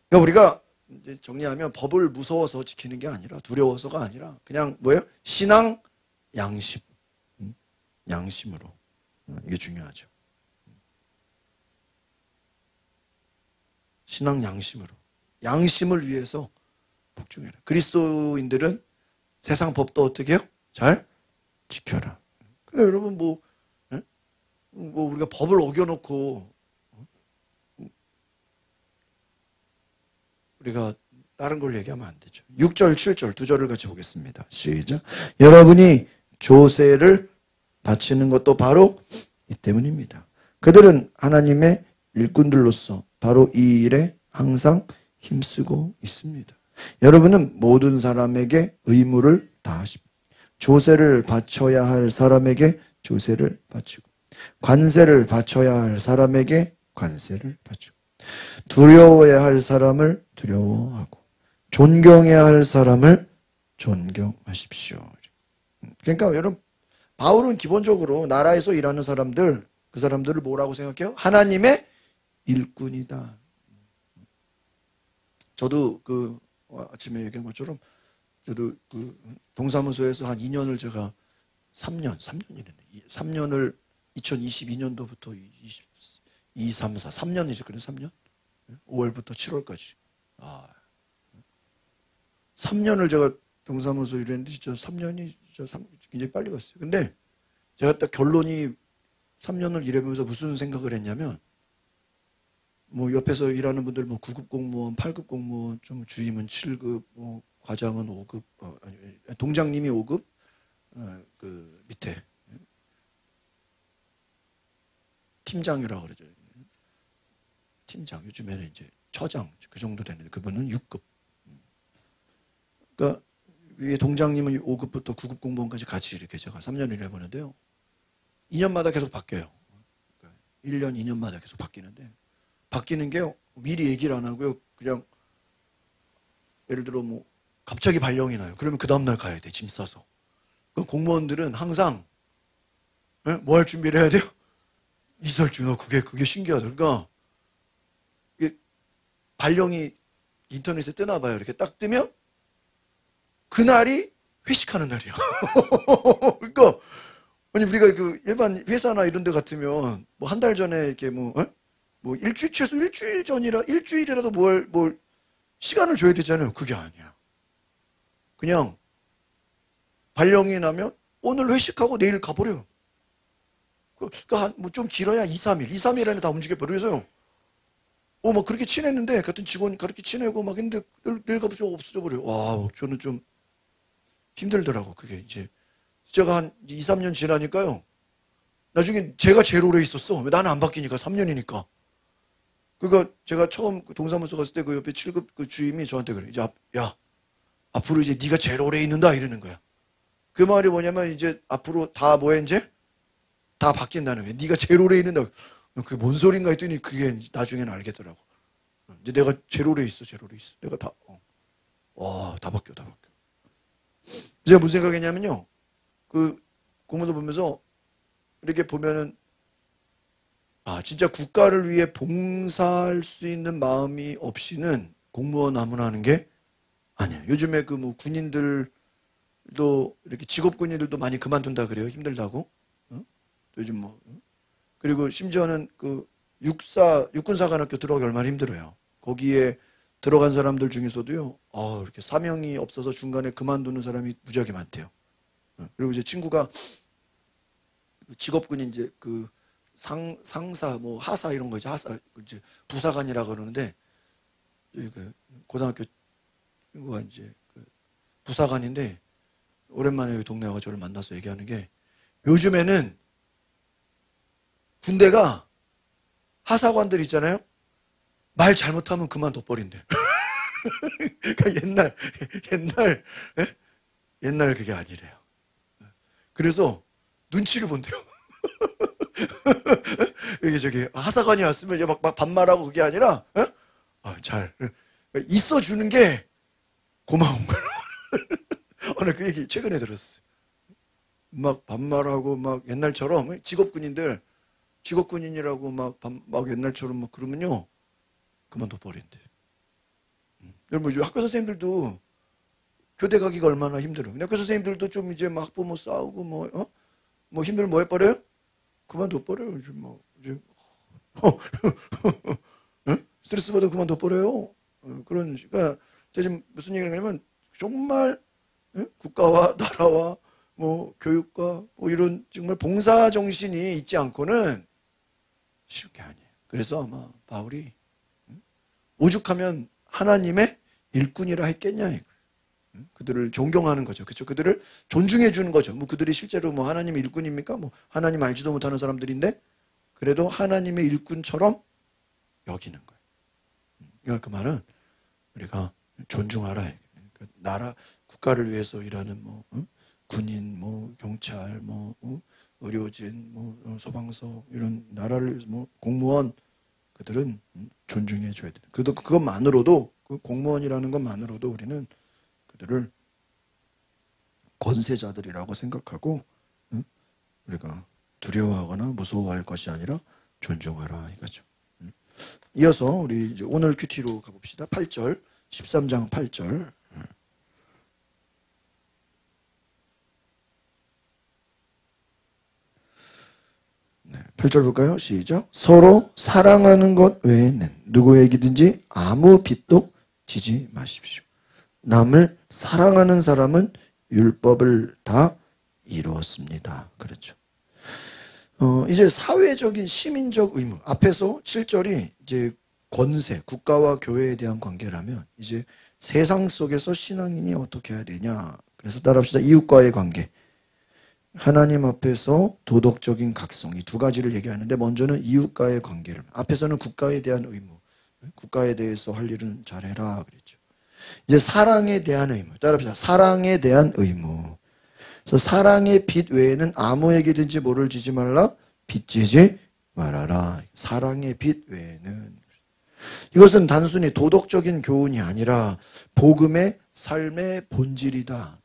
그러니까 우리가 이제 정리하면 법을 무서워서 지키는 게 아니라 두려워서가 아니라 그냥 뭐예요? 신앙 양심, 양심으로 이게 중요하죠. 신앙 양심을 위해서 복종해라. 그리스도인들은 세상 법도 어떻게 해요? 잘 지켜라. 그러니까 여러분 뭐 우리가 법을 어겨놓고 우리가 다른 걸 얘기하면 안 되죠. 6절, 7절 두 절을 같이 보겠습니다. 시작. 여러분이 조세를 바치는 것도 바로 이 때문입니다. 그들은 하나님의 일꾼들로서 바로 이 일에 항상 힘쓰고 있습니다. 여러분은 모든 사람에게 의무를 다하십니다. 조세를 바쳐야 할 사람에게 조세를 바치고, 관세를 바쳐야 할 사람에게 관세를 바치고, 두려워해야 할 사람을 두려워하고, 존경해야 할 사람을 존경하십시오. 그러니까 여러분, 바울은 기본적으로 나라에서 일하는 사람들, 그 사람들을 뭐라고 생각해요? 하나님의 일꾼이다. 저도 아침에 얘기한 것처럼 저도 동사무소에서 한 2년을 제가 3년을 2022년도부터 2, 3, 4, 3년이죠. 그래 3년? 5월부터 7월까지. 3년을 제가 동사무소 일했는데 진짜 3년이 진짜 굉장히 빨리 갔어요. 근데 제가 딱 결론이 3년을 일해보면서 무슨 생각을 했냐면, 뭐 옆에서 일하는 분들 뭐 9급 공무원, 8급 공무원, 좀 주임은 7급, 뭐 과장은 5급, 동장님이 5급, 그 밑에 팀장이라고 그러죠. 팀장, 요즘에는 이제 처장 그 정도 되는데 그분은 6급. 그러니까 위에 동장님은 5급부터 9급 공무원까지 같이 이렇게 제가 3년을 일해보는데요. 2년마다 계속 바뀌어요. 그러니까 1년, 2년마다 계속 바뀌는데, 바뀌는 게 미리 얘기를 안 하고요. 그냥 예를 들어 뭐 갑자기 발령이 나요. 그러면 그 다음날 가야 돼. 짐 싸서. 그럼 공무원들은 항상 뭐 할 준비를 해야 돼요? 이설주나 그게 신기하다. 그러니까 발령이 인터넷에 뜨나 봐요. 이렇게 딱 뜨면 그날이 회식하는 날이야. 그러니까 아니 우리가 그 일반 회사나 이런 데 같으면 뭐 한 달 전에 이렇게 뭐 최소 일주일 전이라 일주일이라도 뭘 시간을 줘야 되잖아요. 그게 아니야. 그냥 발령이 나면 오늘 회식하고 내일 가버려요. 그러니까 뭐 좀 길어야 2, 3일 안에 다 움직여버려서요. 막 그렇게 친했는데 같은 직원이 그렇게 친하고 막 했는데 내일 가버려 없어져 버려요. 와, 저는 좀 힘들더라고. 그게 이제 제가 한 2, 3년 지나니까요. 나중에 제가 제일 오래 있었어. 왜 나는 안 바뀌니까 3년이니까. 그러니까 제가 처음 동사무소 갔을 때 그 옆에 7급 그 주임이 저한테 그래. 이제 야, 앞으로 이제 네가 제일 오래 있는다 이러는 거야. 그 말이 뭐냐면 이제 앞으로 다 뭐해 이제 다 바뀐다는 거야. 네가 제일 오래 있는다. 그게 뭔 소린가 했더니 그게 나중에는 알겠더라고. 이제 내가 제일 오래 있어. 내가 다 다 바뀌어. 제가 무슨 생각했냐면요. 그 공무도 보면서 이렇게 보면은 진짜 국가를 위해 봉사할 수 있는 마음이 없이는 공무원 아무나 하는 게 아니야. 요즘에 그 뭐 군인들도 이렇게 직업 군인들도 많이 그만둔다 그래요. 힘들다고. 요즘 뭐 그리고 심지어는 그 육군사관학교 들어가기 얼마나 힘들어요. 거기에 들어간 사람들 중에서도요. 이렇게 사명이 없어서 중간에 그만두는 사람이 무지하게 많대요. 그리고 이제 친구가 직업군인 이제 그 상사 뭐 하사 이런 거 이제 하사 이제 부사관이라고 그러는데 그 고등학교 친구가 이제 그 부사관인데 오랜만에 여기 동네 와서 저를 만나서 얘기하는 게 요즘에는 군대가 하사관들 있잖아요. 말 잘못하면 그만둬 버린대. 그러니까 옛날 그게 아니래요. 그래서 눈치를 본대요. 여기 저기 하사관이 왔으면 이제 막 반말하고 그게 아니라 잘 있어주는 게 고마운 거야. 오늘 그 얘기 최근에 들었어요. 막 반말하고 막 옛날처럼 직업군인이라고 막 옛날처럼 막 그러면요 그만둬 버린대. 여러분 학교 선생님들도 교대 가기가 얼마나 힘들어. 근데 학교 선생님들도 좀 이제 막 학부모 싸우고 뭐 힘들면 뭐 해버려요? 그만둬 버려요. 이제 스트레스 받아 그만둬 버려요. 그러니까 제가 지금 무슨 얘기를 하냐면 정말 국가와 나라와 뭐 교육과 뭐 이런 정말 봉사 정신이 있지 않고는 쉬운 게 아니에요. 그래서 아마 바울이 오죽하면 하나님의 일꾼이라 했겠냐 이거. 그들을 존경하는 거죠. 그렇죠? 그들을 존중해 주는 거죠. 뭐 그들이 실제로 뭐 하나님의 일꾼입니까? 뭐 하나님 알지도 못하는 사람들인데 그래도 하나님의 일꾼처럼 여기는 거예요. 그러니까 그 말은 우리가 존중하라. 나라 국가를 위해서 일하는 군인, 경찰, 의료진, 소방서 이런 나라를 공무원 그들은 존중해 줘야 돼. 그것만으로도 그 공무원이라는 것만으로도 우리는 그들을 권세자들이라고 생각하고 우리가 두려워하거나 무서워할 것이 아니라 존중하라 이거죠. 이어서 우리 이제 오늘 큐티로 가봅시다. 8절, 13장 8절. 네, 8절 볼까요? 시작. 서로 사랑하는 것 외에는 누구에게든지 아무 빚도 지지 마십시오. 남을 사랑하는 사람은 율법을 다 이루었습니다. 그렇죠. 이제 사회적인 시민적 의무. 앞에서 7절이 이제 권세, 국가와 교회에 대한 관계라면 이제 세상 속에서 신앙인이 어떻게 해야 되냐. 그래서 따라합시다. 이웃과의 관계. 하나님 앞에서 도덕적인 각성. 이 두 가지를 얘기하는데 먼저는 이웃과의 관계를. 앞에서는 국가에 대한 의무. 국가에 대해서 할 일은 잘해라 그랬죠. 이제 사랑에 대한 의무. 따라합시다. 사랑에 대한 의무. 그래서 사랑의 빚 외에는 아무에게든지 뭐를 지지 말라? 빚지지 말아라. 사랑의 빚 외에는. 이것은 단순히 도덕적인 교훈이 아니라 복음의 삶의 본질이다.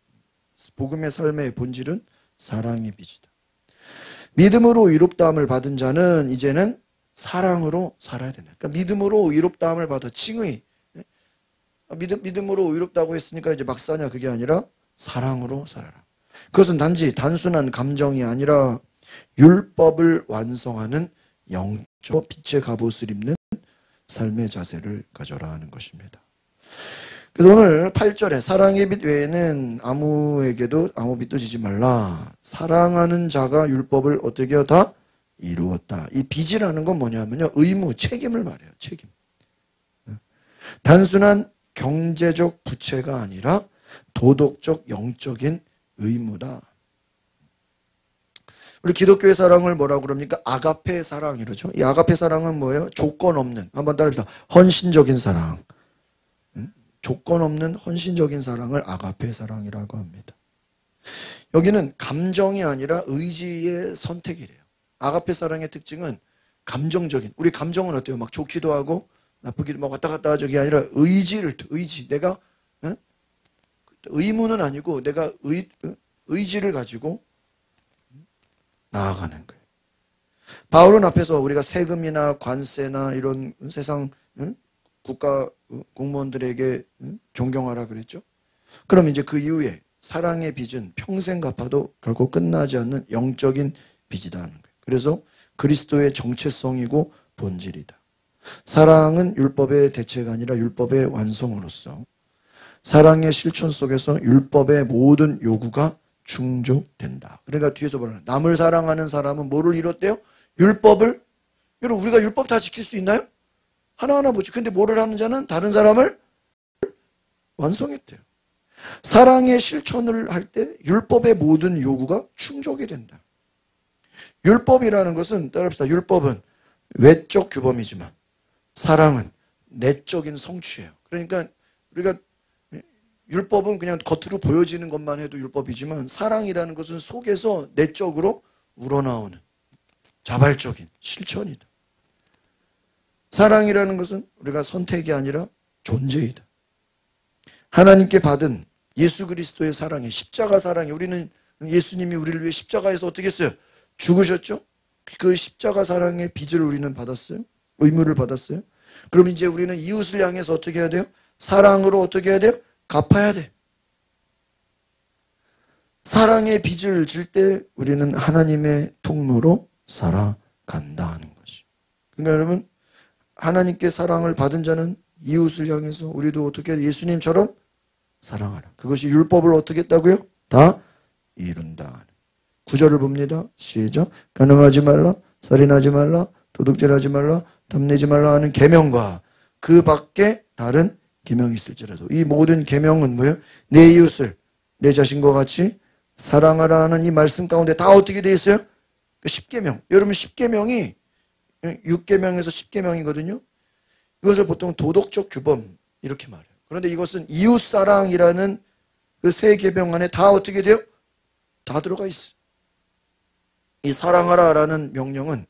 복음의 삶의 본질은 사랑의 빚이다. 믿음으로 의롭다함을 받은 자는 이제는 사랑으로 살아야 된다. 그러니까 믿음으로 의롭다함을 받아 칭의. 믿음으로 의롭다고 했으니까 이제 막 사냐 그게 아니라 사랑으로 살아라. 그것은 단순한 감정이 아니라 율법을 완성하는 영적 빛의 갑옷을 입는 삶의 자세를 가져라 하는 것입니다. 그래서 오늘 8절에 사랑의 빚 외에는 아무에게도 아무 빚도 지지 말라. 사랑하는 자가 율법을 어떻게 해요? 다 이루었다. 이 빚이라는 건 뭐냐면요. 의무, 책임을 말해요. 책임. 단순한 경제적 부채가 아니라 도덕적, 영적인 의무다. 우리 기독교의 사랑을 뭐라고 그럽니까? 아가페 사랑 이러죠. 이 아가페 사랑은 뭐예요? 조건 없는, 한번 따라합시다. 헌신적인 사랑. 조건 없는 헌신적인 사랑을 아가페 사랑이라고 합니다. 여기는 감정이 아니라 의지의 선택이래요. 아가페 사랑의 특징은 감정적인. 우리 감정은 어때요? 막 좋기도 하고 나쁘기도 막 왔다 갔다 하적이 아니라 의지. 내가 의무는 아니고 내가 의지를 가지고 나아가는 거예요. 바울은 앞에서 우리가 세금이나 관세나 이런 세상 국가 공무원들에게 존경하라 그랬죠. 그럼 이제 그 이후에 사랑의 빚은 평생 갚아도 결코 끝나지 않는 영적인 빚이다 하는 거예요. 그래서 그리스도의 정체성이고 본질이다. 사랑은 율법의 대체가 아니라 율법의 완성으로서 사랑의 실천 속에서 율법의 모든 요구가 충족된다. 그러니까 뒤에서 보면 남을 사랑하는 사람은 뭐를 이뤘대요? 율법을. 여러분 우리가 율법 다 지킬 수 있나요? 하나하나 보지. 근데 뭐를 하는 자는 다른 사람을 완성했대요. 사랑의 실천을 할 때 율법의 모든 요구가 충족이 된다. 율법이라는 것은 따라합시다. 율법은 외적 규범이지만 사랑은 내적인 성취예요. 그러니까 우리가 율법은 그냥 겉으로 보여지는 것만 해도 율법이지만 사랑이라는 것은 속에서 내적으로 우러나오는 자발적인 실천이다. 사랑이라는 것은 우리가 선택이 아니라 존재이다. 하나님께 받은 예수 그리스도의 사랑이 십자가 사랑이 우리는 예수님이 우리를 위해 십자가에서 어떻게 했어요? 죽으셨죠? 그 십자가 사랑의 빚을 우리는 받았어요. 의무를 받았어요. 그럼 이제 우리는 이웃을 향해서 어떻게 해야 돼요? 사랑으로 어떻게 해야 돼요? 갚아야 돼. 사랑의 빚을 질 때 우리는 하나님의 통로로 살아간다 하는 것이. 그러니까 여러분 하나님께 사랑을 받은 자는 이웃을 향해서 우리도 어떻게 예수님처럼 사랑하라. 그것이 율법을 어떻게 했다고요? 다 이룬다. 9절을 봅니다. 시작. 간음하지 말라, 살인하지 말라, 도둑질하지 말라, 탐내지 말라 하는 계명과 그 밖에 다른 계명이 있을지라도 이 모든 계명은 뭐예요? 내 이웃을 내 자신과 같이 사랑하라 하는 이 말씀 가운데 다 어떻게 되어 있어요? 10계명. 여러분 10계명이 6계명에서 10계명이거든요. 이것을 보통 도덕적 규범 이렇게 말해요. 그런데 이것은 이웃사랑이라는 그 세 계명 안에 다 어떻게 돼요? 다 들어가 있어요. 이 사랑하라라는 명령은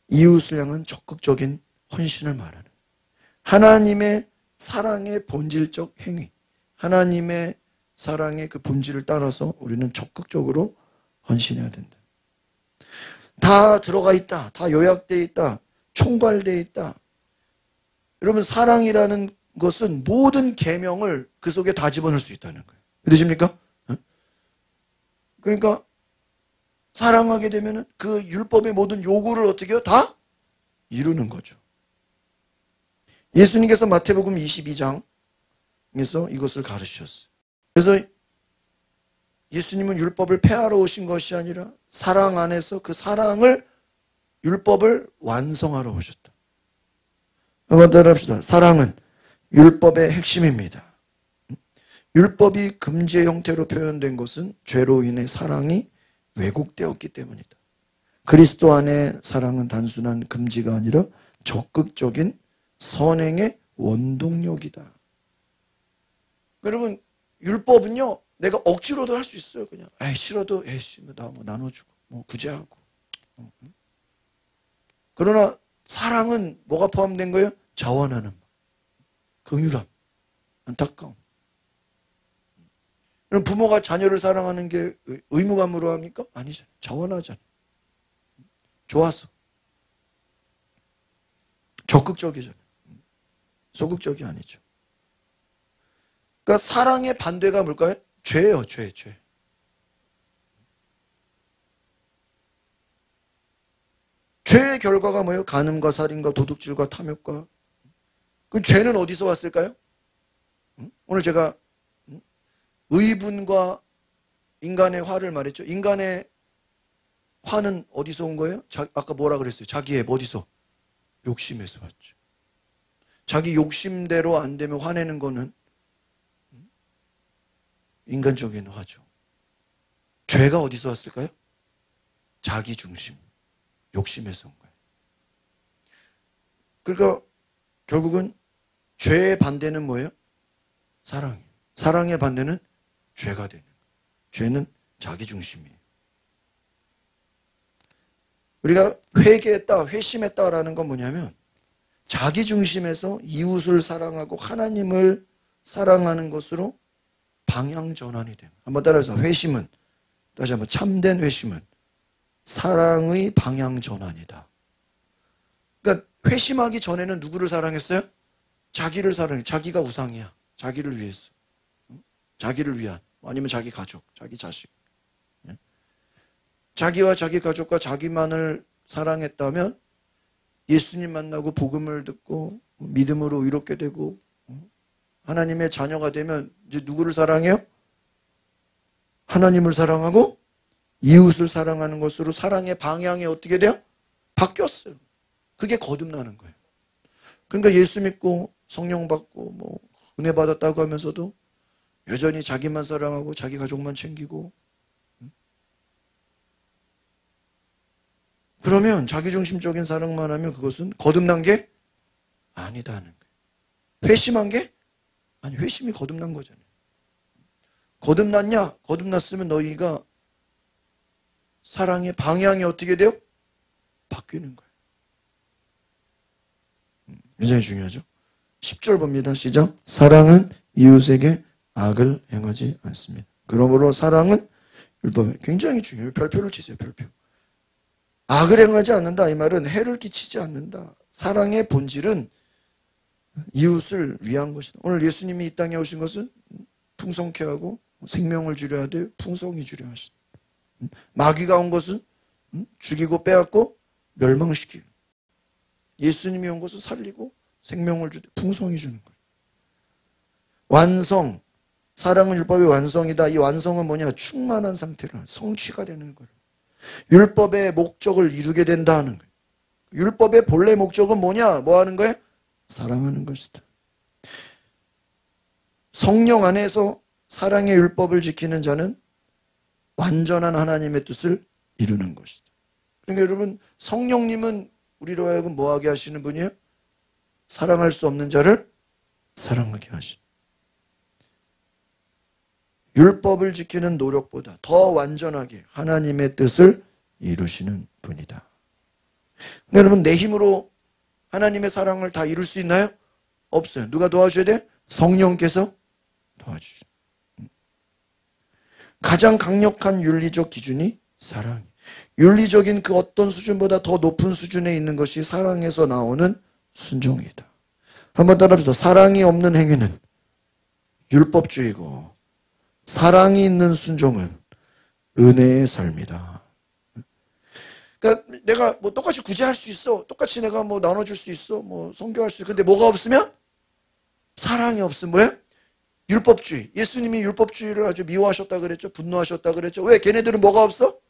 이웃을 향한 적극적인 헌신을 말하는 하나님의 사랑의 본질적 행위, 하나님의 사랑의 그 본질을 따라서 우리는 적극적으로 헌신해야 된다. 다 들어가 있다. 다 요약되어 있다. 총괄되어 있다. 여러분, 사랑이라는 것은 모든 계명을 그 속에 다 집어넣을 수 있다는 거예요. 믿으십니까? 그러니까 사랑하게 되면 그 율법의 모든 요구를 어떻게 해요? 다 이루는 거죠. 예수님께서 마태복음 22장에서 이것을 가르치셨어요. 그래서 예수님은 율법을 폐하러 오신 것이 아니라 사랑 안에서 그 사랑을, 율법을 완성하러 오셨다. 한번 따라합시다. 사랑은 율법의 핵심입니다. 율법이 금지의 형태로 표현된 것은 죄로 인해 사랑이 왜곡되었기 때문이다. 그리스도 안에 사랑은 단순한 금지가 아니라 적극적인 선행의 원동력이다. 여러분, 율법은요, 내가 억지로도 할 수 있어요. 그냥 싫어도 나 뭐 나눠주고 뭐 구제하고. 그러나 사랑은 뭐가 포함된 거예요? 자원하는 것, 긍휼함, 안타까움. 그럼 부모가 자녀를 사랑하는 게 의무감으로 합니까? 아니잖아요. 자원하잖아요. 좋아서. 적극적이잖아요. 소극적이 아니죠. 그러니까 사랑의 반대가 뭘까요? 죄예요. 죄. 죄의 결과가 뭐예요? 간음과 살인과 도둑질과 탐욕과. 그 죄는 어디서 왔을까요? 오늘 제가 의분과 인간의 화를 말했죠. 인간의 화는 어디서 온 거예요? 아까 뭐라 그랬어요? 자기의 어디서? 욕심에서 왔죠. 자기 욕심대로 안 되면 화내는 거는 인간적인 화죠. 죄가 어디서 왔을까요? 자기 중심, 욕심에서 온 거예요. 그러니까 결국은 죄의 반대는 뭐예요? 사랑이에요. 사랑의 반대는 죄가 되는 거예요. 죄는 자기 중심이에요. 우리가 회개했다, 회심했다라는 건 뭐냐면 자기 중심에서 이웃을 사랑하고 하나님을 사랑하는 것으로 방향 전환이 돼요. 한번 따라해서 회심은, 다시 한번, 참된 회심은 사랑의 방향 전환이다. 그러니까 회심하기 전에는 누구를 사랑했어요? 자기를 사랑해. 자기가 우상이야. 자기를 위해서. 자기를 위한, 아니면 자기 가족, 자기 자식. 자기와 자기 가족과 자기만을 사랑했다면 예수님 만나고 복음을 듣고 믿음으로 의롭게 되고 하나님의 자녀가 되면 이제 누구를 사랑해요? 하나님을 사랑하고 이웃을 사랑하는 것으로 사랑의 방향이 어떻게 돼요? 바뀌었어요. 그게 거듭나는 거예요. 그러니까 예수 믿고 성령 받고 뭐 은혜 받았다고 하면서도 여전히 자기만 사랑하고 자기 가족만 챙기고, 그러면 자기중심적인 사랑만 하면 그것은 거듭난 게 아니다는 거예요. 회심한 게? 아니, 회심이 거듭난 거잖아요. 거듭났냐? 거듭났으면 너희가 사랑의 방향이 어떻게 돼요? 바뀌는 거예요. 굉장히 중요하죠. 10절 봅니다. 시작. 사랑은 이웃에게 악을 행하지 않습니다. 그러므로 사랑은 율법에 굉장히 중요해요. 별표를 치세요. 별표. 악을 행하지 않는다. 이 말은 해를 끼치지 않는다. 사랑의 본질은 이웃을 위한 것이다. 오늘 예수님이 이 땅에 오신 것은 풍성케 하고 생명을 주려 하되 풍성히 주려 하시다. 마귀가 온 것은 죽이고 빼앗고 멸망시키고, 예수님이 온 것은 살리고 생명을 주되 풍성히 주는 거예요. 완성, 사랑은 율법의 완성이다. 이 완성은 뭐냐? 충만한 상태를, 성취가 되는 거예요. 율법의 목적을 이루게 된다는 거예요. 율법의 본래 목적은 뭐냐? 뭐 하는 거예요? 사랑하는 것이다. 성령 안에서 사랑의 율법을 지키는 자는 완전한 하나님의 뜻을 이루는 것이다. 그러니까 여러분, 성령님은 우리로 하여금 뭐하게 하시는 분이에요? 사랑할 수 없는 자를 사랑하게 하시는. 율법을 지키는 노력보다 더 완전하게 하나님의 뜻을 이루시는 분이다. 근데 여러분, 내 힘으로 하나님의 사랑을 다 이룰 수 있나요? 없어요. 누가 도와줘야 돼? 성령께서 도와주시죠. 가장 강력한 윤리적 기준이 사랑. 윤리적인 그 어떤 수준보다 더 높은 수준에 있는 것이 사랑에서 나오는 순종이다. 한번 따라합시다. 사랑이 없는 행위는 율법주의고, 사랑이 있는 순종은 은혜의 삶이다. 그러니까 내가 뭐 똑같이 구제할 수 있어. 똑같이 내가 뭐 나눠줄 수 있어. 뭐 선교할 수 있어. 근데 뭐가 없으면? 사랑이 없으면 뭐예요? 율법주의. 예수님이 율법주의를 아주 미워하셨다 그랬죠. 분노하셨다 그랬죠. 왜? 걔네들은 뭐가 없어?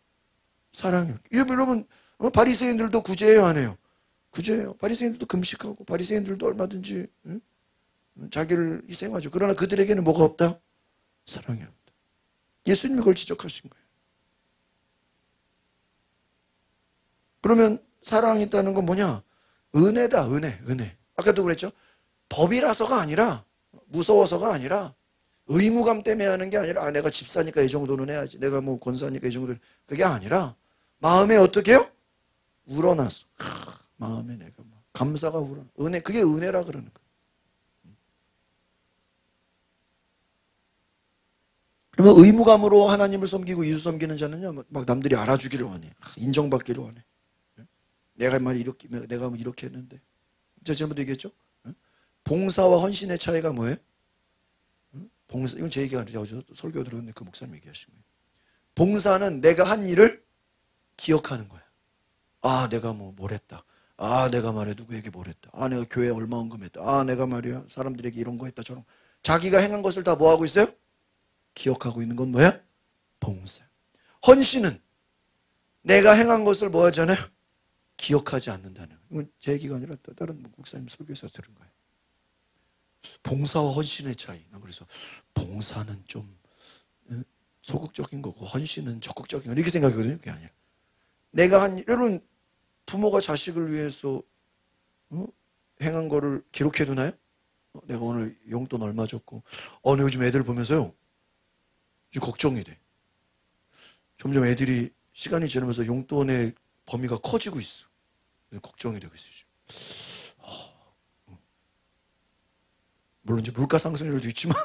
사랑이. 여러분, 바리새인들도 구제해요, 안 해요? 구제해요. 바리새인들도 금식하고 바리새인들도 얼마든지 자기를 희생하죠. 그러나 그들에게는 뭐가 없다? 사랑이 없다. 예수님이 그걸 지적하신 거예요. 그러면 사랑이 있다는 건 뭐냐? 은혜다, 은혜. 아까도 그랬죠? 법이라서가 아니라, 무서워서가 아니라, 의무감 때문에 하는 게 아니라, 내가 집사니까 이 정도는 해야지. 내가 뭐 권사니까 이 정도는. 그게 아니라, 마음에 어떻게 해요? 우러나서. 마음에 내가 막 감사가 우러나. 은혜, 그게 은혜라 그러는 거예요. 그러면 의무감으로 하나님을 섬기고 이웃 섬기는 자는요, 막 남들이 알아주기를 원해. 인정받기를 원해. 내가 이렇게 했는데. 제가 지난번에 얘기했죠? 봉사와 헌신의 차이가 뭐예요? 봉사, 이건 제 얘기가 아니라 어제 설교 들었는데 그 목사님 얘기하신 거예요. 봉사는 내가 한 일을 기억하는 거야. 아, 내가 뭘 했다. 아, 내가 말이야 누구에게 뭘 했다. 아, 내가 교회에 얼마 헌금했다. 아, 내가 말이야 사람들에게 이런 거 했다. 저런. 자기가 행한 것을 다 뭐 하고 있어요? 기억하고 있는 건 뭐야? 봉사. 헌신은 내가 행한 것을 뭐 하잖아요? 기억하지 않는다는. 이건 제 얘기가 아니라 다른 목사님 설교에서 들은 거예요. 봉사와 헌신의 차이. 난 그래서 봉사는 좀 소극적인 거고 헌신은 적극적인 거 이렇게 생각하거든요. 그게 아니라 내가 여러분 부모가 자식을 위해서 행한 거를 기록해 두나요? 내가 오늘 용돈 얼마 줬고 요즘 애들 보면서요 걱정이 돼. 점점 애들이 시간이 지나면서 용돈의 범위가 커지고 있어. 걱정이 되고 있어요. 물론 이제 물가 상승률도 있지만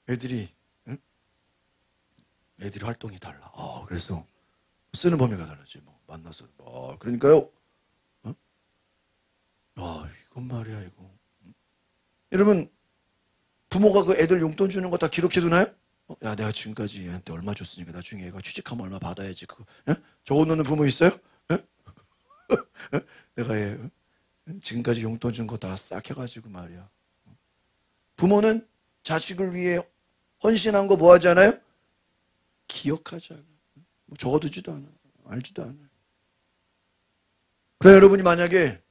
애들이 활동이 달라. 그래서 쓰는 범위가 달라지. 뭐 만나서 그러니까요. 이건 말이야 이거. 여러분 부모가 그 애들 용돈 주는 거 다 기록해 두나요? 야, 내가 지금까지 얘한테 얼마 줬으니까 나중에 얘가 취직하면 얼마 받아야지. 그거 적어놓는 부모 있어요? 내가 얘 지금까지 용돈 준 거 다 싹 해가지고 말이야. 부모는 자식을 위해 헌신한 거 뭐 하지 않아요? 기억하지 않아요. 적어두지도 않아요. 알지도 않아요. 그래 여러분이 만약에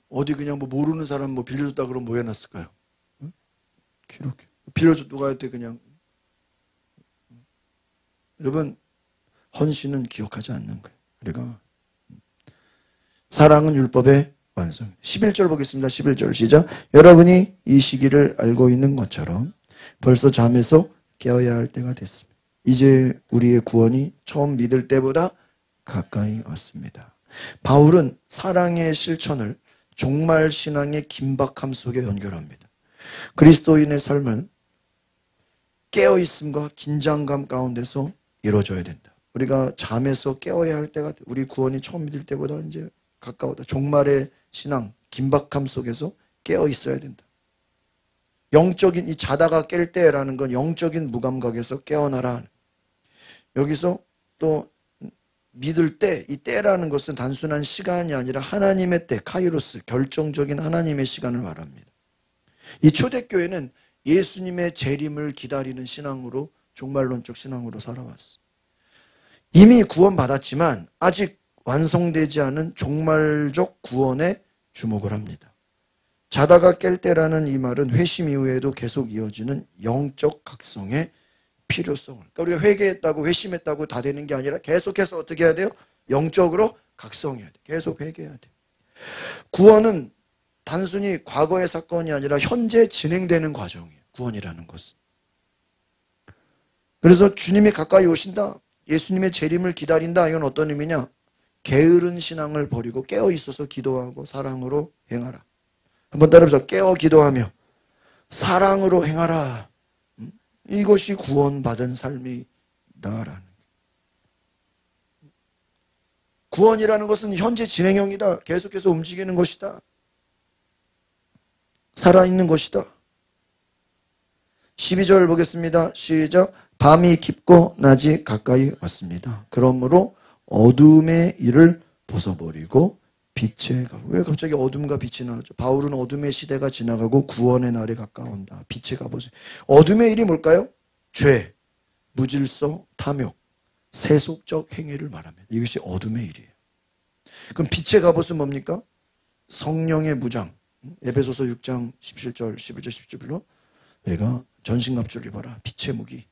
어디 그냥 모르는 사람 빌려줬다 그러면 뭐 해놨을까요? 기록해. 빌려줘 누가 할 때 그냥 여러분 헌신은 기억하지 않는 거예요. 그러니까 사랑은 율법의 완성. 11절 보겠습니다. 11절 시작. 여러분이 이 시기를 알고 있는 것처럼 벌써 잠에서 깨어야 할 때가 됐습니다. 이제 우리의 구원이 처음 믿을 때보다 가까이 왔습니다. 바울은 사랑의 실천을 종말 신앙의 긴박함 속에 연결합니다. 그리스도인의 삶은 깨어있음과 긴장감 가운데서 이루어져야 된다. 우리가 잠에서 깨어야 할 때가 우리 구원이 처음 믿을 때보다 이제 가까우다. 종말의 신앙, 긴박함 속에서 깨어 있어야 된다. 영적인 이 자다가 깰 때라는 건 영적인 무감각에서 깨어나라. 여기서 또 믿을 때, 이 때라는 것은 단순한 시간이 아니라 하나님의 때, 카이로스, 결정적인 하나님의 시간을 말합니다. 이 초대교회는 예수님의 재림을 기다리는 신앙으로, 종말론적 신앙으로 살아왔어. 이미 구원받았지만 아직 완성되지 않은 종말적 구원에 주목을 합니다. 자다가 깰 때라는 이 말은 회심 이후에도 계속 이어지는 영적 각성의 필요성을. 그러니까 우리가 회개했다고 회심했다고 다 되는 게 아니라 계속해서 어떻게 해야 돼요? 영적으로 각성해야 돼. 계속 회개해야 돼. 구원은 단순히 과거의 사건이 아니라 현재 진행되는 과정이에요. 구원이라는 것은. 그래서 주님이 가까이 오신다. 예수님의 재림을 기다린다. 이건 어떤 의미냐? 게으른 신앙을 버리고 깨어 있어서 기도하고 사랑으로 행하라. 한번 따라해보세요. 깨어 기도하며 사랑으로 행하라. 이것이 구원받은 삶이다라는. 구원이라는 것은 현재 진행형이다. 계속해서 움직이는 것이다. 살아있는 것이다. 12절 보겠습니다. 시작. 밤이 깊고 낮이 가까이 왔습니다. 그러므로 어둠의 일을 벗어버리고 빛의 갑옷. 왜 갑자기 어둠과 빛이 나오죠? 바울은 어둠의 시대가 지나가고 구원의 날이 가까운다. 빛의 갑옷. 어둠의 일이 뭘까요? 죄, 무질서, 탐욕, 세속적 행위를 말합니다. 이것이 어둠의 일이에요. 그럼 빛의 갑옷은 뭡니까? 성령의 무장. 에베소서 6장 17절, 11절, 17절로 우리가 전신갑주를 입어라. 빛의 무기.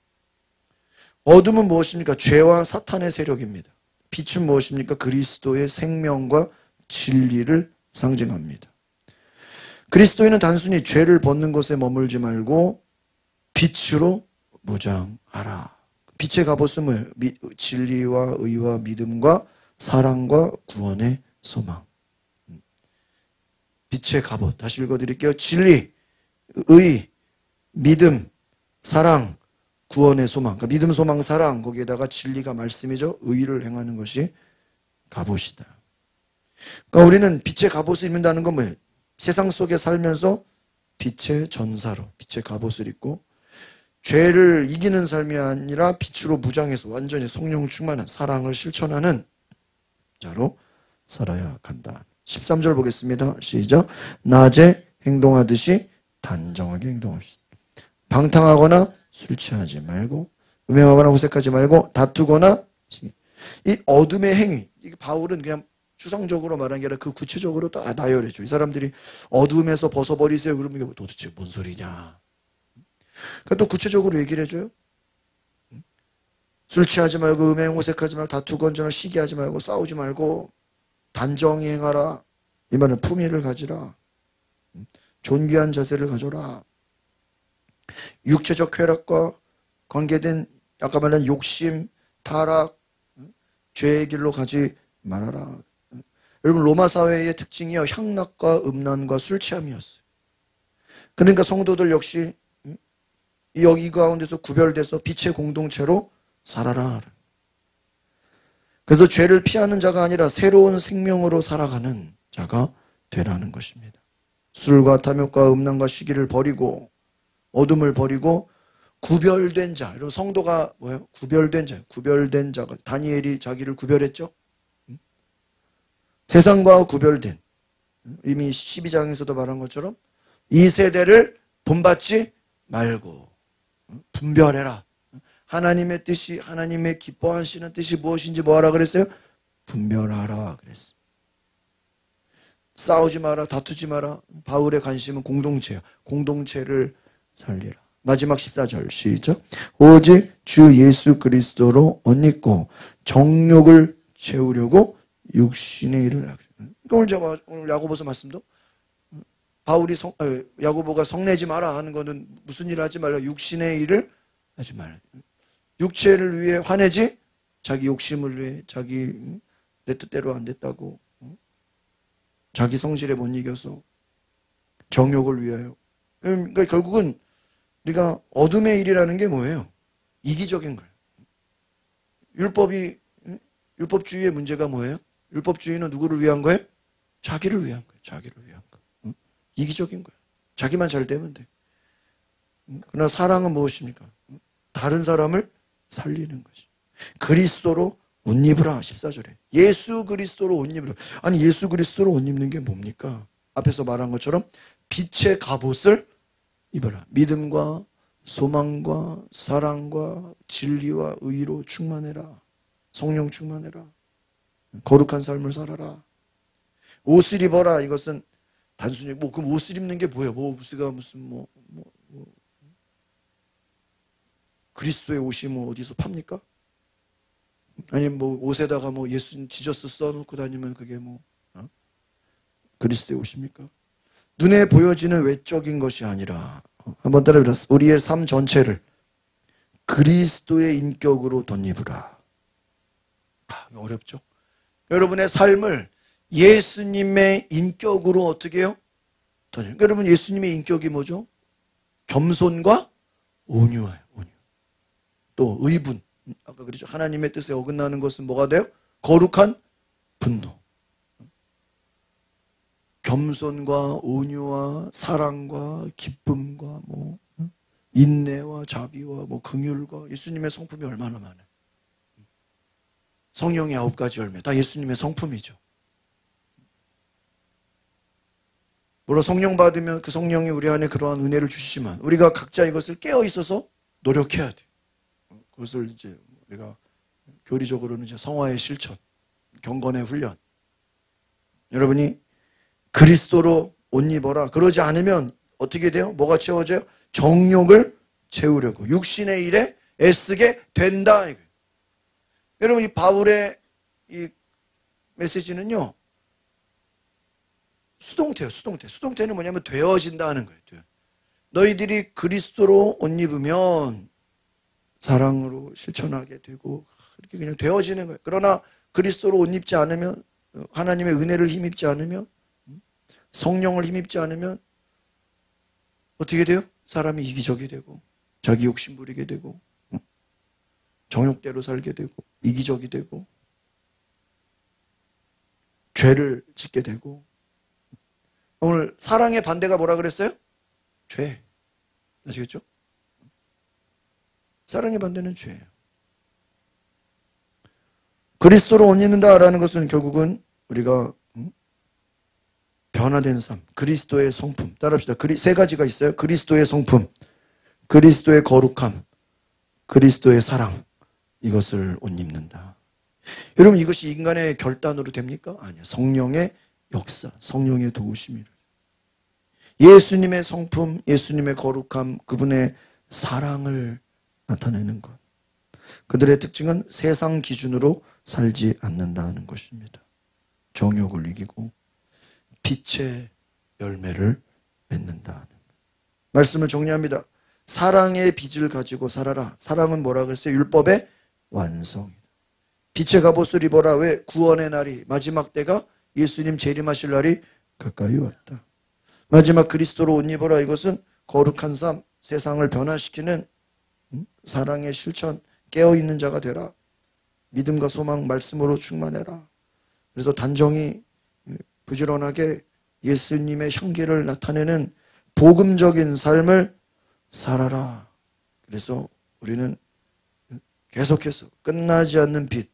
어둠은 무엇입니까? 죄와 사탄의 세력입니다. 빛은 무엇입니까? 그리스도의 생명과 진리를 상징합니다. 그리스도인은 단순히 죄를 벗는 것에 머물지 말고 빛으로 무장하라. 빛의 갑옷은 뭐예요? 진리와 의와 믿음과 사랑과 구원의 소망. 빛의 갑옷. 다시 읽어드릴게요. 진리, 의, 믿음, 사랑, 구원의 소망. 그러니까 믿음, 소망, 사랑. 거기에다가 진리가 말씀이죠. 의를 행하는 것이 갑옷이다. 그러니까 우리는 빛의 갑옷을 입는다는 건 뭐예요? 세상 속에 살면서 빛의 전사로 빛의 갑옷을 입고 죄를 이기는 삶이 아니라 빛으로 무장해서 완전히 성령 충만한 사랑을 실천하는 자로 살아야 한다. 13절 보겠습니다. 시작. 낮에 행동하듯이 단정하게 행동합시다. 방탕하거나 술 취하지 말고 음행하거나 호색하지 말고 다투거나. 이 어둠의 행위, 바울은 그냥 추상적으로 말한 게 아니라 그 구체적으로 다 나열해줘. 이 사람들이 어둠에서 벗어버리세요. 그러면 이게 도대체 뭔 소리냐. 그러니까 또 구체적으로 얘기를 해줘요. 술 취하지 말고 음행 호색하지 말고 다투건전하 시기하지 말고 싸우지 말고 단정히 행하라. 이 말은 품위를 가지라. 존귀한 자세를 가져라. 육체적 쾌락과 관계된 아까 말한 욕심, 타락, 죄의 길로 가지 말아라. 여러분 로마 사회의 특징이요. 향락과 음란과 술 취함이었어요. 그러니까 성도들 역시 이 가운데서 구별돼서 빛의 공동체로 살아라. 그래서 죄를 피하는 자가 아니라 새로운 생명으로 살아가는 자가 되라는 것입니다. 술과 탐욕과 음란과 시기를 버리고 어둠을 버리고 구별된 자. 여러분 성도가 뭐예요? 구별된 자. 구별된 자가. 다니엘이 자기를 구별했죠. 세상과 구별된. 이미 12장에서도 말한 것처럼 이 세대를 본받지 말고 분별해라. 하나님의 뜻이, 하나님의 기뻐하시는 뜻이 무엇인지 뭐하라 그랬어요? 분별하라 그랬어요. 싸우지 마라, 다투지 마라. 바울의 관심은 공동체예요. 공동체를 살리라. 마지막 14절 시작. 오직 주 예수 그리스도로 옷 입고 정욕을 채우려고 육신의 일을 하라. 오늘 야고보서 말씀도 바울이 야고보가 성내지 마라 하는 것은 무슨 일을 하지 말라. 육신의 일을 하지 말라. 육체를 위해 화내지 자기 욕심을 위해 자기 내 뜻대로 안 됐다고 자기 성질에 못 이겨서 정욕을 위하여. 그러니까 결국은 우리가 어둠의 일이라는 게 뭐예요? 이기적인 거예요. 율법주의의 문제가 뭐예요? 율법주의는 누구를 위한 거예요? 자기를 위한 거예요. 자기를 위한 거. 이기적인 거예요. 자기만 잘 되면 돼. 그러나 사랑은 무엇입니까? 다른 사람을 살리는 것이. 그리스도로 옷 입으라. 14절에. 예수 그리스도로 옷 입으라. 아니 예수 그리스도로 옷 입는 게 뭡니까? 앞에서 말한 것처럼 빛의 갑옷을 입어라. 믿음과 소망과 사랑과 진리와 의로 충만해라. 성령 충만해라. 거룩한 삶을 살아라. 옷을 입어라. 이것은 단순히 그럼 옷을 입는 게 뭐예요? 옷가 무슨 그리스도의 옷이 어디서 팝니까? 아니면 뭐 옷에다가 뭐 예수 지저스 써놓고 다니면 그게 뭐 그리스도의 옷입니까? 눈에 보여지는 외적인 것이 아니라 한번 따라해보세요. 우리의 삶 전체를 그리스도의 인격으로 덧입으라. 어렵죠? 여러분의 삶을 예수님의 인격으로 어떻게 해요? 여러분 예수님의 인격이 뭐죠? 겸손과 온유예요. 온유. 또 의분. 아까 그랬죠. 하나님의 뜻에 어긋나는 것은 뭐가 돼요? 거룩한 분노. 겸손과 온유와 사랑과 기쁨과 뭐 인내와 자비와 뭐 긍휼과 예수님의 성품이 얼마나 많아요. 성령의 9가지 열매 다 예수님의 성품이죠. 물론 성령 받으면 그 성령이 우리 안에 그러한 은혜를 주시지만 우리가 각자 이것을 깨어 있어서 노력해야 돼요. 그것을 이제 우리가 교리적으로는 이제 성화의 실천, 경건의 훈련. 여러분이 그리스도로 옷 입어라. 그러지 않으면 어떻게 돼요? 뭐가 채워져요? 정욕을 채우려고 육신의 일에 애쓰게 된다. 여러분 이 바울의 이 메시지는요. 수동태예요. 수동태. 수동태는 뭐냐면 되어진다 하는 거예요. 너희들이 그리스도로 옷 입으면 사랑으로 실천하게 되고 이렇게 그냥 되어지는 거예요. 그러나 그리스도로 옷 입지 않으면 하나님의 은혜를 힘입지 않으면 성령을 힘입지 않으면 어떻게 돼요? 사람이 이기적이 되고 자기 욕심 부리게 되고 정욕대로 살게 되고 이기적이 되고 죄를 짓게 되고 오늘 사랑의 반대가 뭐라 그랬어요? 죄. 아시겠죠? 사랑의 반대는 죄예요. 그리스도로 옷 입는다라는 것은 결국은 우리가 변화된 삶, 그리스도의 성품. 따라합시다. 세 가지가 있어요. 그리스도의 성품, 그리스도의 거룩함, 그리스도의 사랑. 이것을 옷 입는다. 여러분 이것이 인간의 결단으로 됩니까? 아니요. 성령의 역사, 성령의 도우심이라. 예수님의 성품, 예수님의 거룩함, 그분의 사랑을 나타내는 것. 그들의 특징은 세상 기준으로 살지 않는다는 것입니다. 정욕을 이기고 빛의 열매를 맺는다. 말씀을 정리합니다. 사랑의 빛을 가지고 살아라. 사랑은 뭐라 그랬어요? 율법의 완성이다. 빛의 갑옷을 입어라. 왜? 구원의 날이 마지막 때가 예수님 재림하실 날이 가까이 왔다. 마지막 그리스도로 옷 입어라. 이것은 거룩한 삶, 세상을 변화시키는 사랑의 실천, 깨어있는 자가 되라. 믿음과 소망, 말씀으로 충만해라. 그래서 단정히 부지런하게 예수님의 향기를 나타내는 복음적인 삶을 살아라. 그래서 우리는 계속해서 끝나지 않는 빛이에요.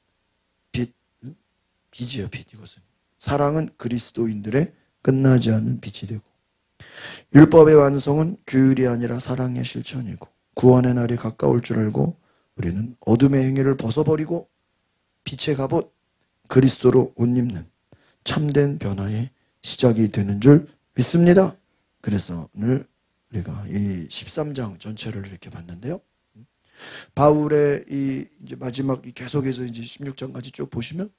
빛. 이것은 사랑은 그리스도인들의 끝나지 않는 빛이 되고 율법의 완성은 규율이 아니라 사랑의 실천이고 구원의 날이 가까울 줄 알고 우리는 어둠의 행위를 벗어버리고 빛의 갑옷 그리스도로 옷 입는 참된 변화의 시작이 되는 줄 믿습니다. 그래서 오늘 우리가 이 13장 전체를 이렇게 봤는데요. 바울의 이제 마지막 계속해서 이제 16장까지 쭉 보시면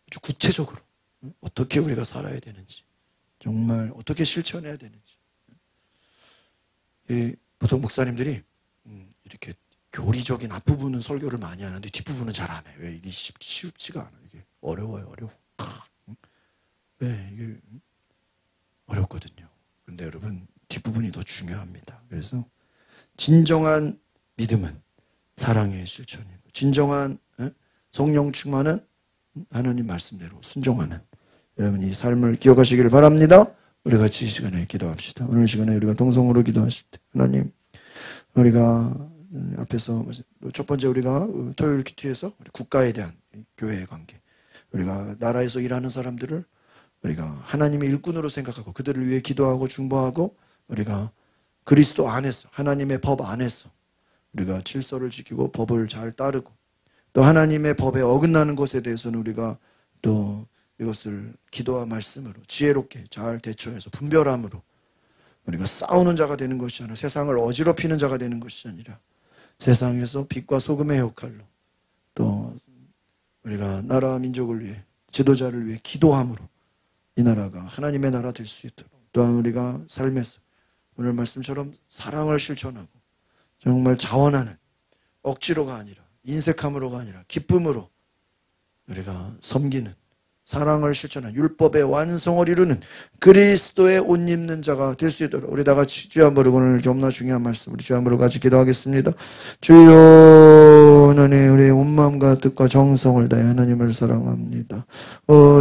아주 구체적으로 어떻게 우리가 살아야 되는지, 정말 어떻게 실천해야 되는지. 보통 목사님들이 이렇게 교리적인 앞부분은 설교를 많이 하는데 뒷부분은 잘 안 해요. 왜? 이게 쉽지가 않아요. 이게 어려워요. 어려워. 왜? 이게 어렵거든요. 근데 여러분 뒷부분이 더 중요합니다. 그래서 진정한 믿음은 사랑의 실천이고 진정한 성령 충만은 하나님 말씀대로 순종하는 여러분 이 삶을 기억하시기를 바랍니다. 우리 같이 이 시간에 기도합시다. 오늘 시간에 우리가 동성으로 기도하실 때 하나님 우리가 앞에서 첫 번째 우리가 토요일 큐티에서 국가에 대한 교회의 관계 우리가 나라에서 일하는 사람들을 우리가 하나님의 일꾼으로 생각하고 그들을 위해 기도하고 중보하고 우리가 그리스도 안에서 하나님의 법 안에서 우리가 질서를 지키고 법을 잘 따르고 또 하나님의 법에 어긋나는 것에 대해서는 우리가 또 이것을 기도와 말씀으로 지혜롭게 잘 대처해서 분별함으로 우리가 싸우는 자가 되는 것이 아니라 세상을 어지럽히는 자가 되는 것이 아니라 세상에서 빛과 소금의 역할로 또 우리가 나라 민족을 위해 지도자를 위해 기도함으로 이 나라가 하나님의 나라 될 수 있도록, 또한 우리가 삶에서 오늘 말씀처럼 사랑을 실천하고 정말 자원하는, 억지로가 아니라 인색함으로가 아니라 기쁨으로 우리가 섬기는, 사랑을 실천하는, 율법의 완성을 이루는 그리스도의 옷 입는 자가 될 수 있도록 우리 다 같이 주여 한번 부르고, 오늘 너무나 중요한 말씀 우리 주여 한번 같이 기도하겠습니다. 주여, 하나님 우리의 온 마음과 뜻과 정성을 다해 하나님을 사랑합니다.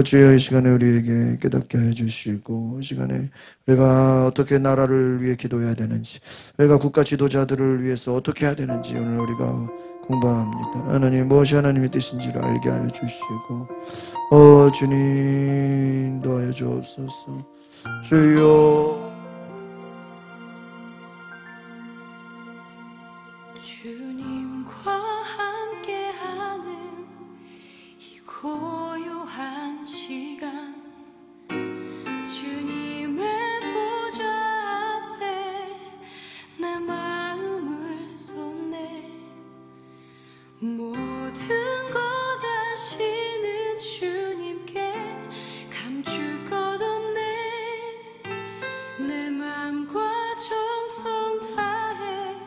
주여, 이 시간에 우리에게 깨닫게 해주시고, 이 시간에 우리가 어떻게 나라를 위해 기도해야 되는지, 우리가 국가 지도자들을 위해서 어떻게 해야 되는지 오늘 우리가 공부합니다. 하나님, 무엇이 하나님의 뜻인지를 알게 하여 주시고, 주님 도와여 주옵소서. 주여, 주님과 함께하는 이 고요한 시간, 주님의 보좌 앞에 내 마음을 쏟네. 모든 것 아시는 주님께 감출 것 없네. 내 맘과 정성 다해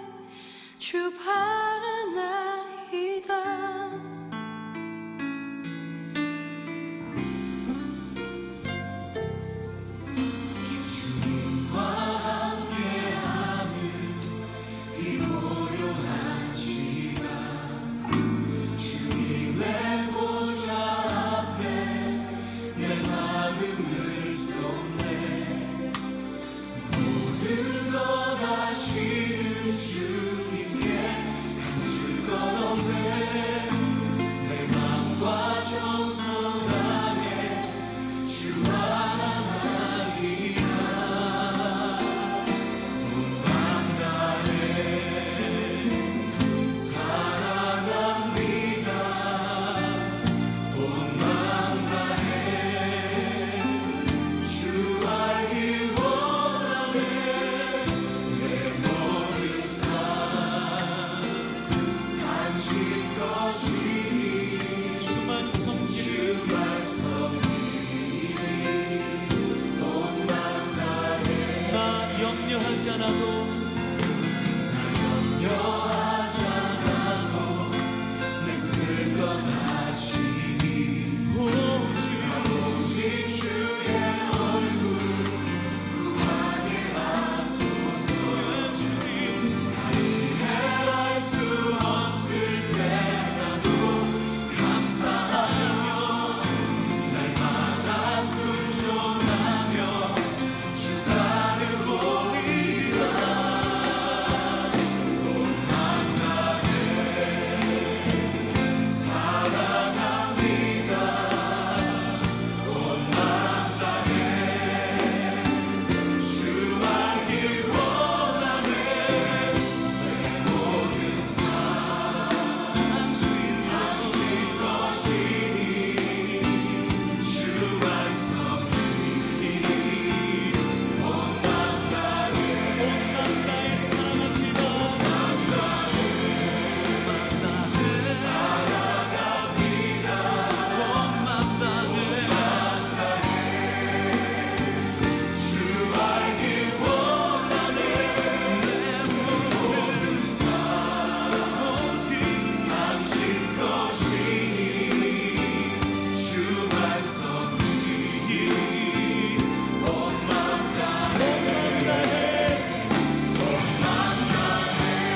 주 바라나이다. 주님과 함께하는 이 고요한 시간, 주님의 보좌 앞에 내 마음을 쏟네. 모든 것 아시는 주님께 감출 것 없네. 내 맘과 정성 다해 주 하나이다. 온 맘 다해 사랑합니다. 온 맘 다해 주 알기 원하네. 내 모든 삶 당신 것이니 주만 섬기리. 온 맘 다해 나 염려하지 않아도